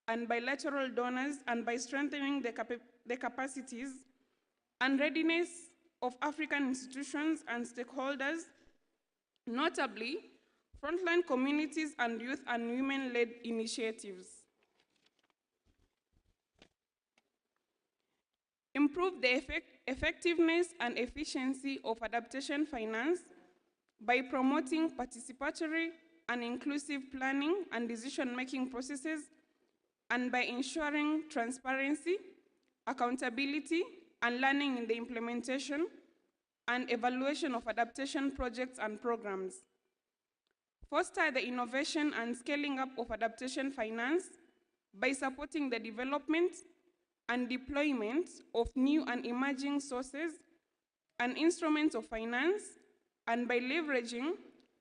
and bilateral donors, and by strengthening the capacities and readiness of African institutions and stakeholders, notably frontline communities and youth and women-led initiatives. improve the effectiveness and efficiency of adaptation finance by promoting participatory and inclusive planning and decision-making processes, and by ensuring transparency, accountability, and learning in the implementation and evaluation of adaptation projects and programs. Foster the innovation and scaling up of adaptation finance by supporting the development and deployment of new and emerging sources and instruments of finance, and by leveraging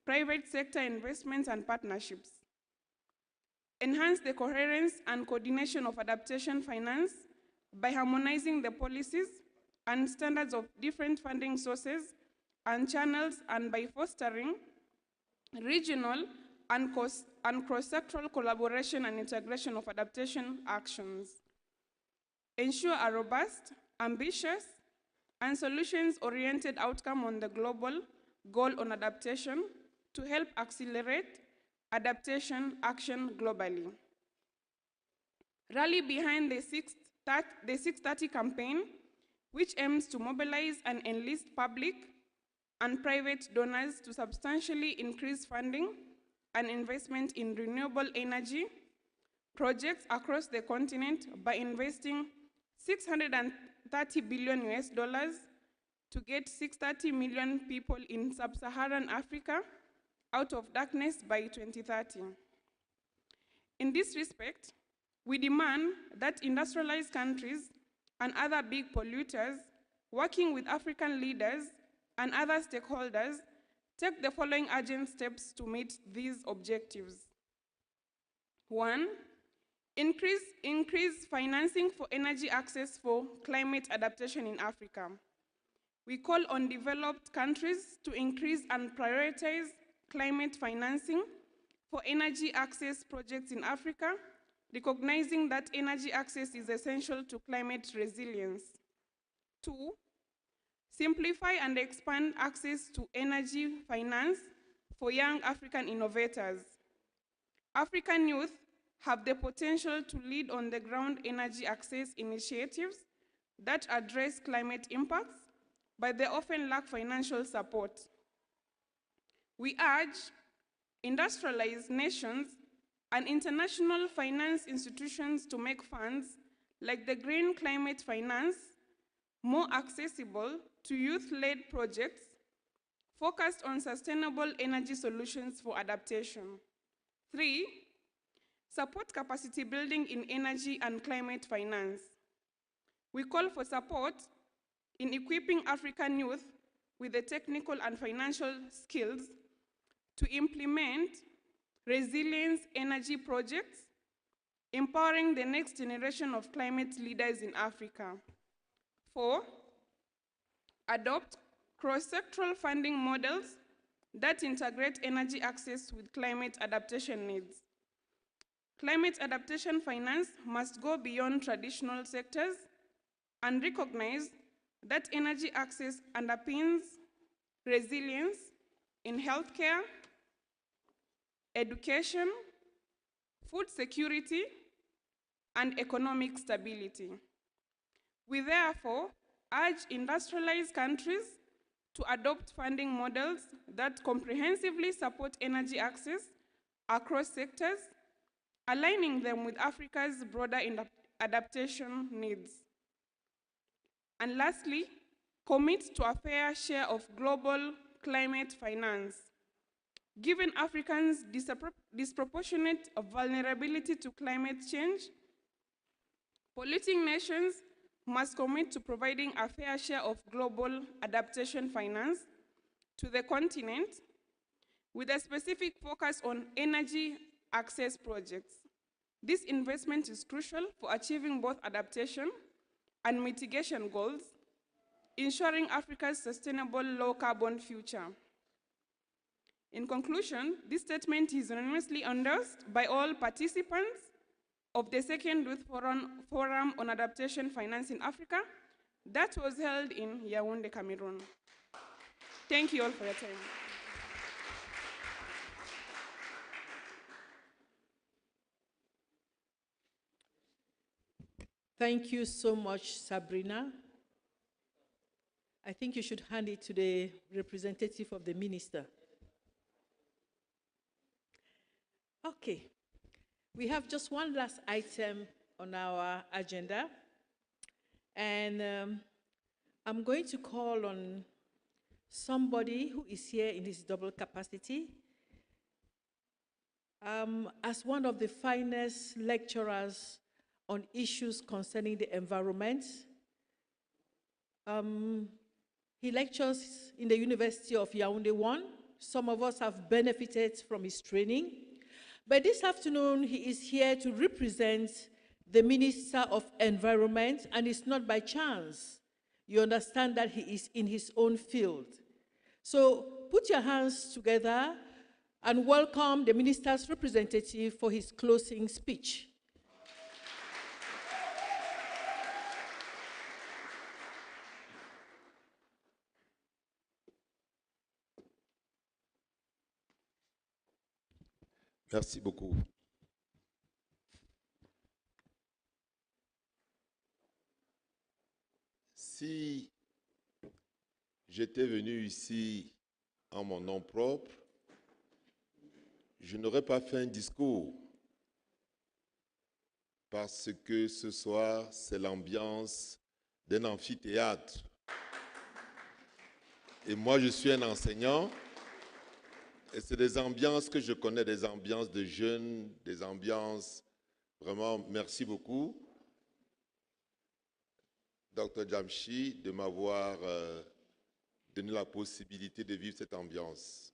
private sector investments and partnerships. Enhance the coherence and coordination of adaptation finance by harmonizing the policies and standards of different funding sources and channels, and by fostering regional and cross-sectoral collaboration and integration of adaptation actions. Ensure a robust, ambitious, and solutions-oriented outcome on the global goal on adaptation to help accelerate adaptation action globally. Rally behind the 630 campaign, which aims to mobilize and enlist public and private donors to substantially increase funding and investment in renewable energy projects across the continent by investing $630 billion to get 630 million people in sub-Saharan Africa out of darkness by 2030. In this respect, we demand that industrialized countries and other big polluters, working with African leaders and other stakeholders, take the following urgent steps to meet these objectives. 1, increase financing for energy access for climate adaptation in Africa. We call on developed countries to increase and prioritize climate financing for energy access projects in Africa, recognizing that energy access is essential to climate resilience. 2, simplify and expand access to energy finance for young African innovators. African youth have the potential to lead on the ground energy access initiatives that address climate impacts, but they often lack financial support. We urge industrialized nations and international finance institutions to make funds like the Green Climate Finance more accessible to youth-led projects focused on sustainable energy solutions for adaptation. 3, support capacity building in energy and climate finance. We call for support in equipping African youth with the technical and financial skills to implement resilience energy projects, empowering the next generation of climate leaders in Africa. 4, adopt cross-sectoral funding models that integrate energy access with climate adaptation needs. Climate adaptation finance must go beyond traditional sectors and recognize that energy access underpins resilience in healthcare, education, food security, and economic stability. We therefore urge industrialized countries to adopt funding models that comprehensively support energy access across sectors, aligning them with Africa's broader adaptation needs. And lastly, commit to a fair share of global climate finance. Given Africans' disproportionate vulnerability to climate change, polluting nations must commit to providing a fair share of global adaptation finance to the continent, with a specific focus on energy access projects. This investment is crucial for achieving both adaptation and mitigation goals, ensuring Africa's sustainable low-carbon future. In conclusion, this statement is unanimously endorsed by all participants of the Second Youth Forum on Adaptation Finance in Africa that was held in Yaoundé, Cameroon. Thank you all for your time. Thank you so much, Sabrina. I think you should hand it to the representative of the minister. Okay. We have just one last item on our agenda. And I'm going to call on somebody who is here in his double capacity. As one of the finest lecturers on issues concerning the environment, he lectures in the University of Yaoundé 1. Some of us have benefited from his training. But this afternoon, he is here to represent the Minister of Environment, and it's not by chance. You understand that he is in his own field. So put your hands together and welcome the minister's representative for his closing speech. Merci beaucoup. Si j'étais venu ici en mon nom propre, je n'aurais pas fait un discours parce que ce soir, c'est l'ambiance d'un amphithéâtre. Et moi, je suis un enseignant et c'est des ambiances que je connais, des ambiances de jeunes, des ambiances vraiment, merci beaucoup. Dr. Jamshi, de m'avoir donné la possibilité de vivre cette ambiance.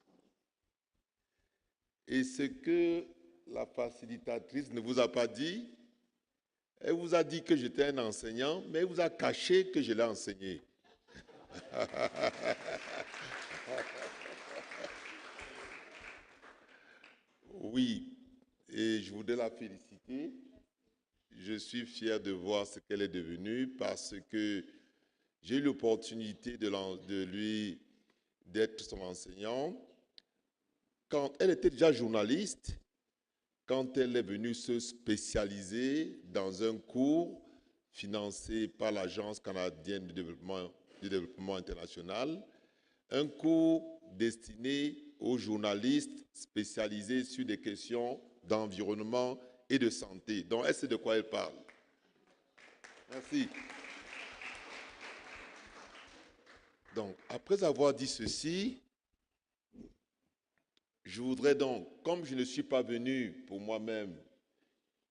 Et ce que la facilitatrice ne vous a pas dit, elle vous a dit que j'étais un enseignant, mais elle vous a caché que je l'ai enseigné. Oui, et je voudrais la féliciter. Je suis fier de voir ce qu'elle est devenue parce que j'ai eu l'opportunité d'être son enseignant. Quand elle était déjà journaliste, quand elle est venue se spécialiser dans un cours financé par l'Agence canadienne du développement international, un cours destiné aux journalistes spécialisés sur des questions d'environnement et de santé. Donc, elle sait de quoi elle parle. Merci. Donc, après avoir dit ceci, je voudrais donc, comme je ne suis pas venu pour moi-même,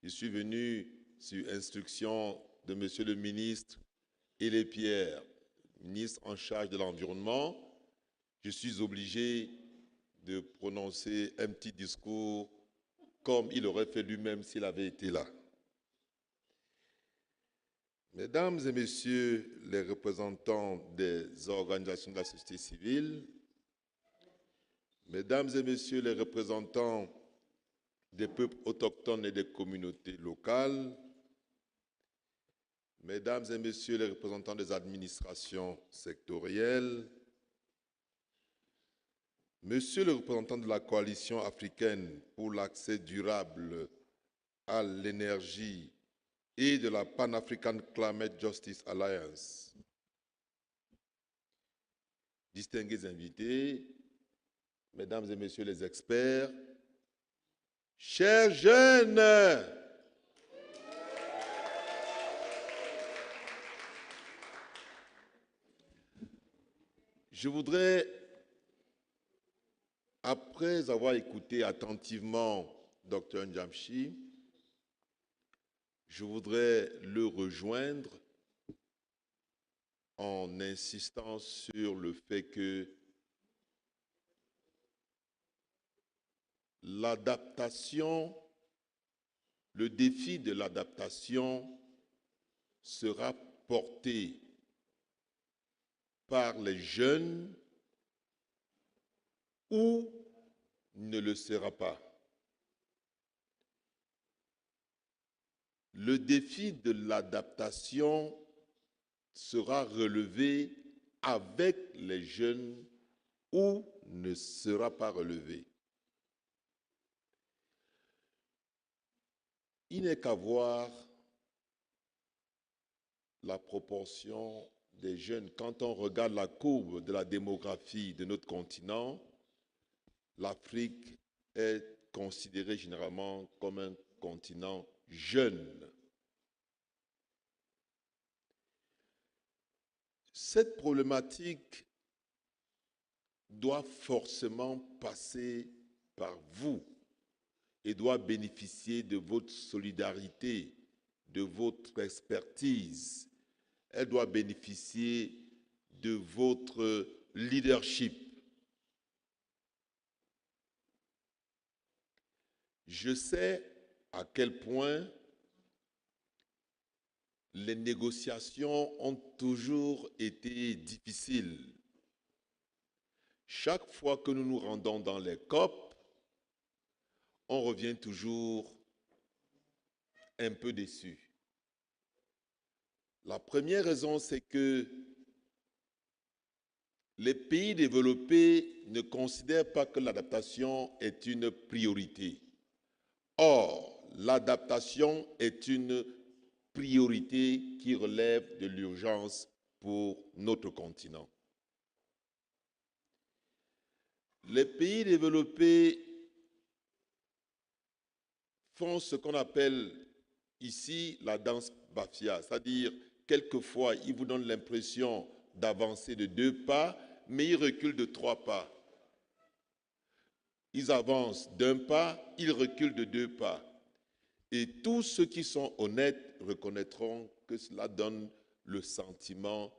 je suis venu sur instruction de Monsieur le ministre Hélé Pierre, ministre en charge de l'environnement, je suis obligé de prononcer un petit discours comme il aurait fait lui-même s'il avait été là. Mesdames et messieurs les représentants des organisations de la société civile, mesdames et messieurs les représentants des peuples autochtones et des communautés locales, mesdames et messieurs les représentants des administrations sectorielles, monsieur le représentant de la coalition africaine pour l'accès durable à l'énergie et de la Pan-African Climate Justice Alliance, distingués invités, mesdames et messieurs les experts, chers jeunes, je voudrais, après avoir écouté attentivement Dr. Jamshi, je voudrais le rejoindre en insistant sur le fait que l'adaptation, le défi de l'adaptation sera porté par les jeunes ou ne le sera pas. Le défi de l'adaptation sera relevé avec les jeunes ou ne sera pas relevé. Il n'est qu'à voir la proportion des jeunes, quand on regarde la courbe de la démographie de notre continent, l'Afrique est considérée généralement comme un continent jeune. Cette problématique doit forcément passer par vous et doit bénéficier de votre solidarité, de votre expertise. Elle doit bénéficier de votre leadership. Je sais à quel point les négociations ont toujours été difficiles. Chaque fois que nous nous rendons dans les COP, on revient toujours un peu déçu. La première raison, c'est que les pays développés ne considèrent pas que l'adaptation est une priorité. Or, l'adaptation est une priorité qui relève de l'urgence pour notre continent. Les pays développés font ce qu'on appelle ici la danse bafia, c'est-à-dire quelquefois ils vous donnent l'impression d'avancer de 2 pas, mais ils reculent de 3 pas. Ils avancent d'1 pas, ils reculent de 2 pas. Et tous ceux qui sont honnêtes reconnaîtront que cela donne le sentiment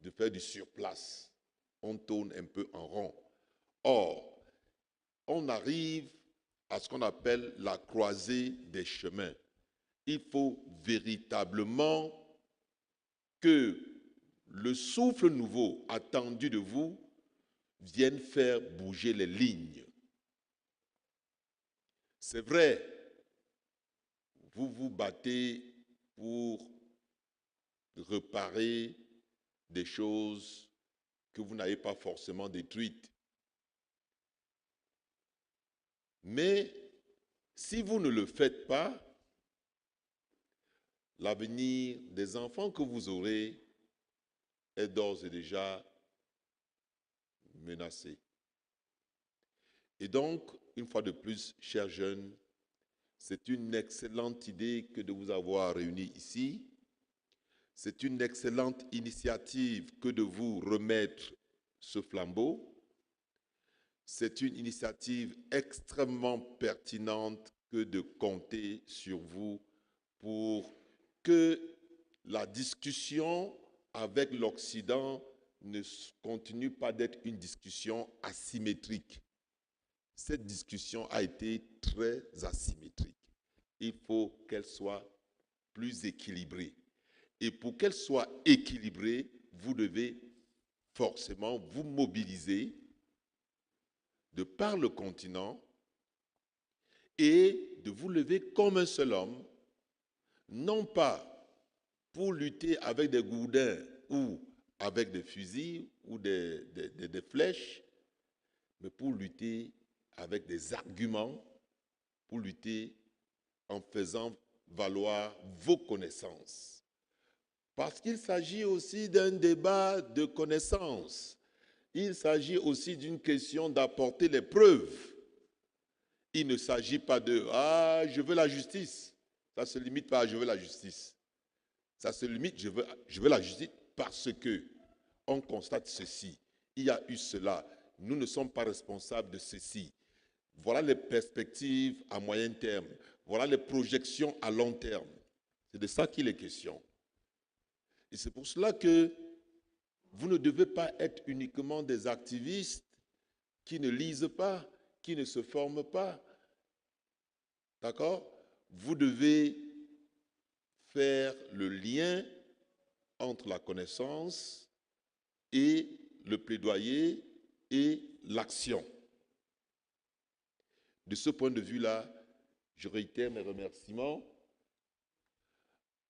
de faire du surplace. On tourne un peu en rond. Or, on arrive à ce qu'on appelle la croisée des chemins. Il faut véritablement que le souffle nouveau attendu de vous vienne faire bouger les lignes. C'est vrai, vous vous battez pour réparer des choses que vous n'avez pas forcément détruites. Mais si vous ne le faites pas, l'avenir des enfants que vous aurez est d'ores et déjà menacé. Et donc, une fois de plus, chers jeunes, c'est une excellente idée que de vous avoir réunis ici. C'est une excellente initiative que de vous remettre ce flambeau. C'est une initiative extrêmement pertinente que de compter sur vous pour que la discussion avec l'Occident ne continue pas d'être une discussion asymétrique. Cette discussion a été très asymétrique. Il faut qu'elle soit plus équilibrée. Et pour qu'elle soit équilibrée, vous devez forcément vous mobiliser de par le continent et de vous lever comme un seul homme, non pas pour lutter avec des gourdins ou avec des fusils ou des flèches, mais pour lutter avec des arguments, pour lutter en faisant valoir vos connaissances. Parce qu'il s'agit aussi d'un débat de connaissances. Il s'agit aussi d'une question d'apporter les preuves. Il ne s'agit pas de « Ah, je veux la justice ». Ça ne se limite pas à « je veux la justice ». Ça se limite « je veux la justice parce que on constate ceci, il y a eu cela, nous ne sommes pas responsables de ceci. Voilà les perspectives à moyen terme, voilà les projections à long terme. » C'est de ça qu'il est question. Et c'est pour cela que vous ne devez pas être uniquement des activistes qui ne lisent pas, qui ne se forment pas. D'accord? Vous devez faire le lien entre la connaissance et le plaidoyer et l'action. De ce point de vue-là, je réitère mes remerciements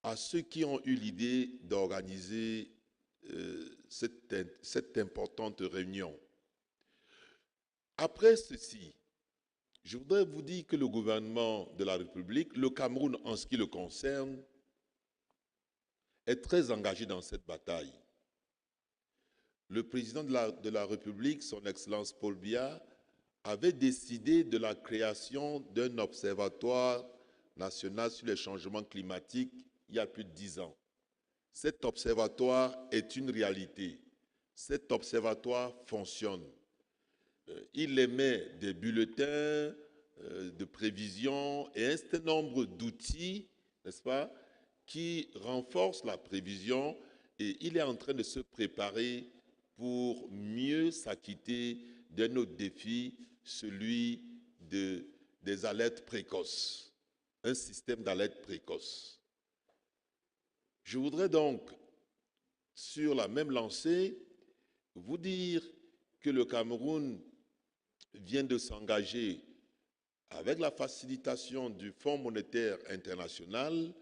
à ceux qui ont eu l'idée d'organiser cette importante réunion. Après ceci, je voudrais vous dire que le gouvernement de la République, le Cameroun en ce qui le concerne, est très engagé dans cette bataille. Le président de la République, son Excellence Paul Biya, avait décidé de la création d'un observatoire national sur les changements climatiques il y a plus de 10 ans. Cet observatoire est une réalité. Cet observatoire fonctionne. Il émet des bulletins de prévision et un certain nombre d'outils, n'est-ce pas, qui renforcent la prévision, et il est en train de se préparer pour mieux s'acquitter d'un autre défi, celui des alertes précoces, un système d'alerte précoce. Je voudrais donc, sur la même lancée, vous dire que le Cameroun vient de s'engager avec la facilitation du Fonds monétaire international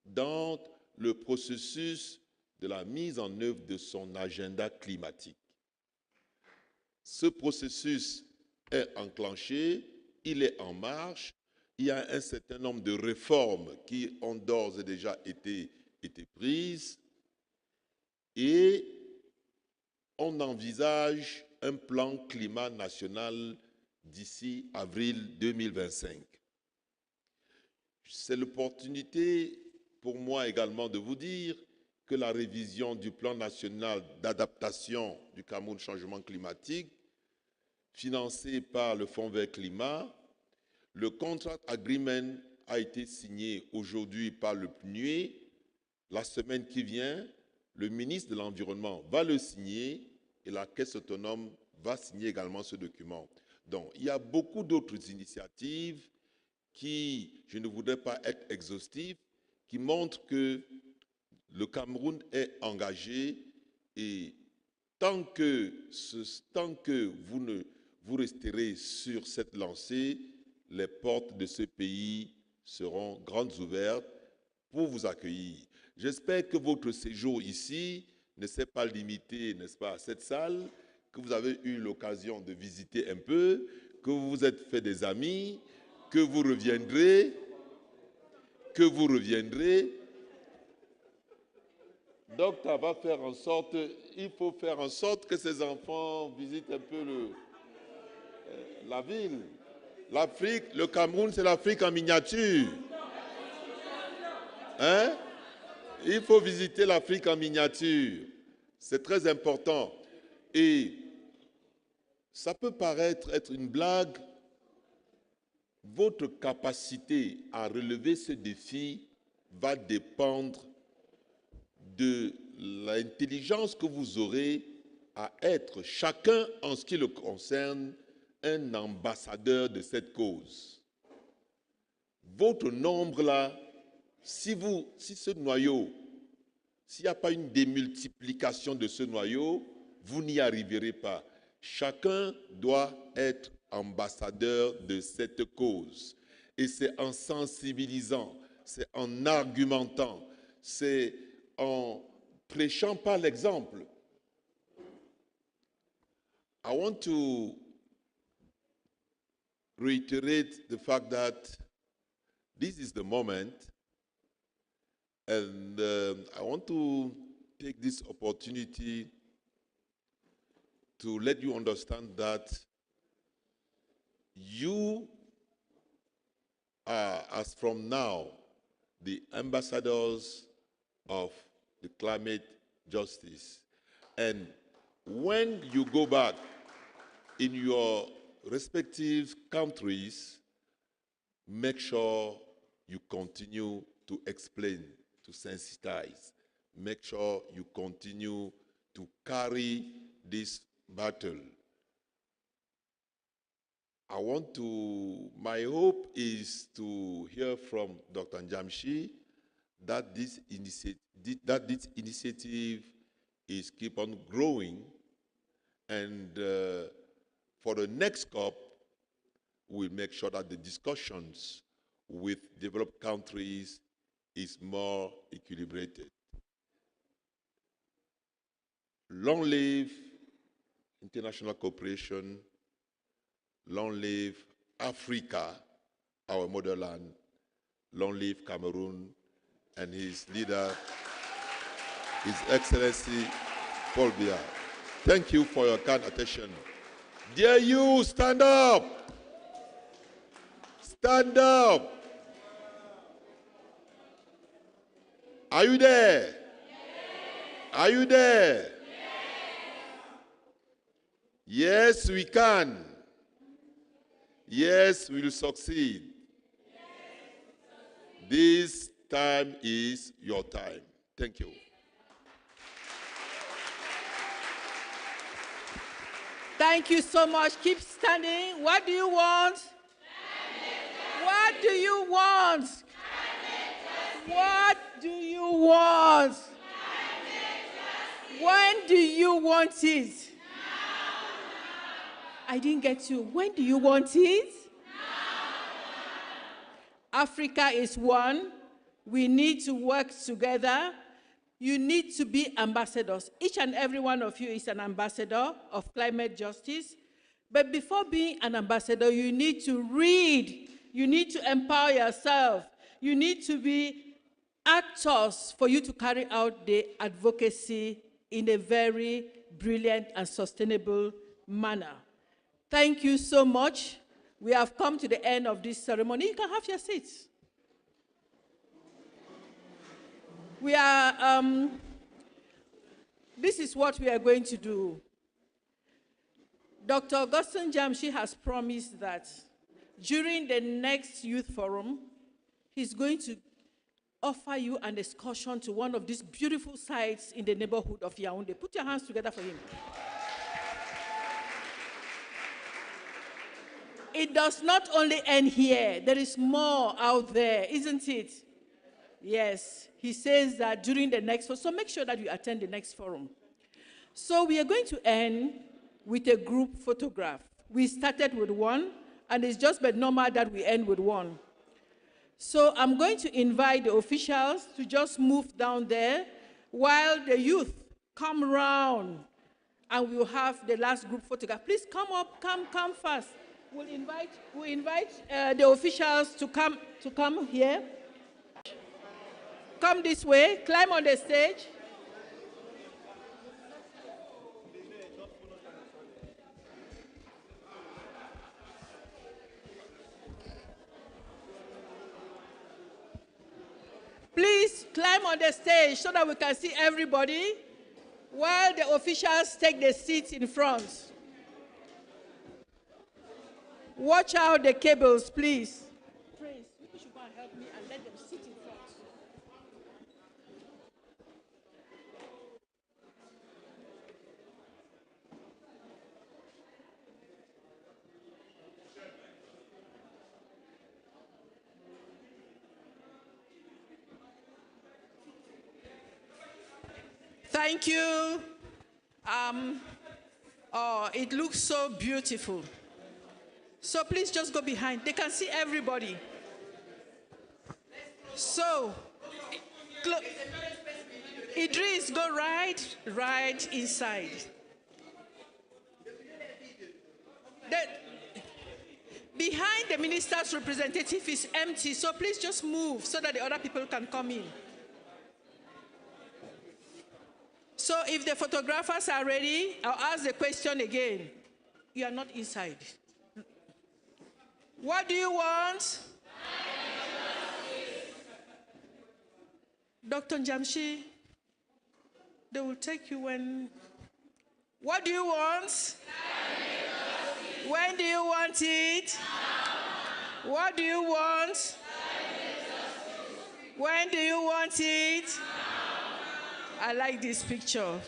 dans le processus de la mise en œuvre de son agenda climatique. Ce processus est enclenché, il est en marche, il y a un certain nombre de réformes qui ont d'ores et déjà été prises et on envisage un plan climat national d'ici avril 2025. C'est l'opportunité pour moi également de vous dire que la révision du plan national d'adaptation du Cameroun au changement climatique, financé par le Fonds vert climat, le Contract Agreement a été signé aujourd'hui par le PNUE. La semaine qui vient, le ministre de l'Environnement va le signer et la Caisse autonome va signer également ce document. Donc, il y a beaucoup d'autres initiatives qui, je ne voudrais pas être exhaustif, qui montrent que le Cameroun est engagé et tant que vous resterez sur cette lancée, les portes de ce pays seront grandes ouvertes pour vous accueillir. J'espère que votre séjour ici ne s'est pas limité, n'est-ce pas, à cette salle, que vous avez eu l'occasion de visiter un peu, que vous vous êtes fait des amis, que vous reviendrez. Donc, ça va faire en sorte, il faut faire en sorte que ces enfants visitent un peu la ville. L'Afrique, le Cameroun, c'est l'Afrique en miniature. Hein? Il faut visiter l'Afrique en miniature. C'est très important. Et ça peut paraître être une blague. Votre capacité à relever ce défi va dépendre de l'intelligence que vous aurez à être, chacun en ce qui le concerne, un ambassadeur de cette cause. Votre nombre là, si ce noyau, s'il n'y a pas une démultiplication de ce noyau, vous n'y arriverez pas. Chacun doit être ambassadeur de cette cause. Et c'est en sensibilisant, c'est en argumentant, c'est en prêchant par l'exemple. I want to reiterate the fact that this is the moment, and I want to take this opportunity to let you understand that you are, as from now, the ambassadors of the climate justice. And when you go back in your respective countries, make sure you continue to explain, to sensitize. Make sure you continue to carry this battle. My hope is to hear from Dr. Njamshi that this initiative is keep on growing, and for the next COP, we'll make sure that the discussions with developed countries is more equilibrated. Long live international cooperation. Long live Africa, our motherland. Long live Cameroon and his leader, His Excellency Paul Biya. Thank you for your kind attention. Dear you, stand up. Stand up. Are you there? Are you there? Yes, we can. Yes, we will succeed. This time is your time. Thank you. Thank you so much. Keep standing. What do you want? What do you want? What do you want? When do you want it? I didn't get you. When do you want it? Africa is one. We need to work together. You need to be ambassadors. Each and every one of you is an ambassador of climate justice. But before being an ambassador, you need to read. You need to empower yourself. You need to be actors for you to carry out the advocacy in a very brilliant and sustainable manner. Thank you so much. We have come to the end of this ceremony. You can have your seats. We are, this is what we are going to do. Dr. Augustine Jamshi has promised that during the next youth forum, he's going to offer you an excursion to one of these beautiful sites in the neighborhood of Yaoundé. Put your hands together for him. It does not only end here. There is more out there, isn't it? Yes. He says that during the next forum, so make sure that you attend the next forum. So we are going to end with a group photograph. We started with one, and it's just but normal that we end with one. So I'm going to invite the officials to just move down there while the youth come round, and we'll have the last group photograph. Please come up, come fast. We'll invite the officials to come here. Come this way, climb on the stage. Please climb on the stage so that we can see everybody while the officials take the seats in front. Watch out the cables, please. Praise, you should go and help me and let them sit in front. Thank you. Oh, it looks so beautiful. So please just go behind. They can see everybody. So, Idris, go right inside. Behind the minister's representative is empty, so please just move so that the other people can come in. So if the photographers are ready, I'll ask the question again. You are not inside. What do you want? Dr. Jamshi, they will take you when... What do you want? When do you want it? What do you want? When do you want it? I like this picture.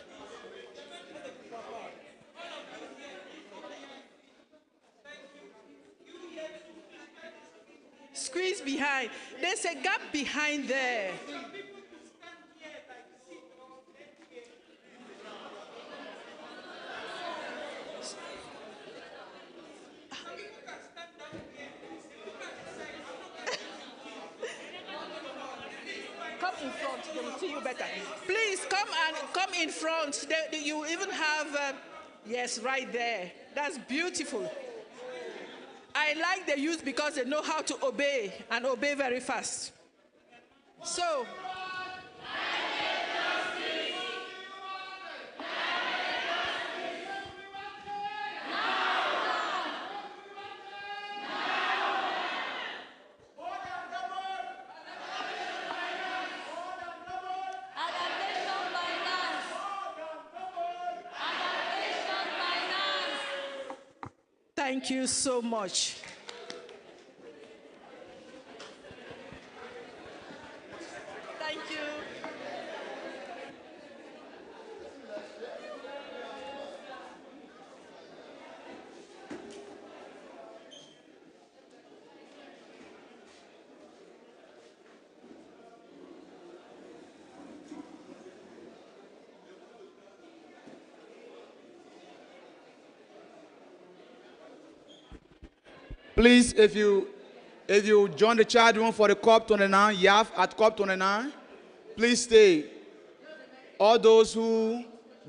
Squeeze behind. There's a gap behind there. Come in front, they will see you better. Please come in front. You even have, yes, right there. That's beautiful. I like the youth because they know how to obey and obey very fast. So, Thank you so much. Thank you. Please, if you join the chat room for the COP29, YAF at COP29, please stay. All those who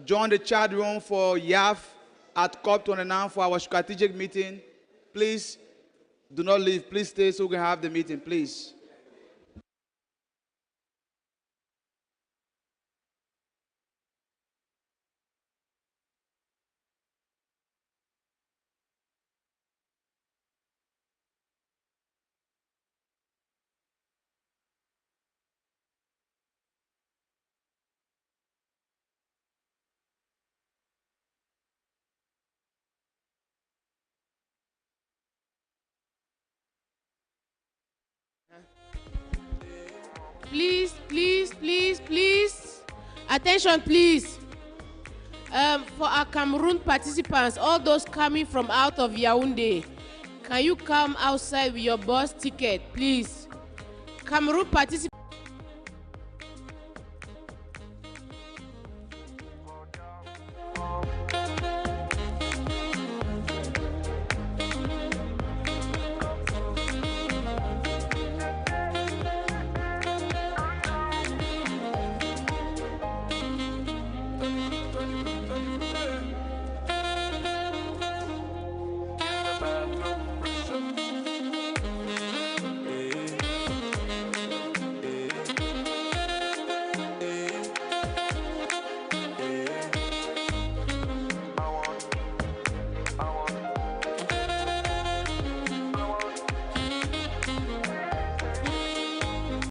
join the chat room for YAF at COP29 for our strategic meeting, please do not leave. Please stay so we can have the meeting, please. Please, please, please, please. Attention, please. For our Cameroon participants, all those coming from out of Yaoundé, can you come outside with your bus ticket, please? Cameroon participants.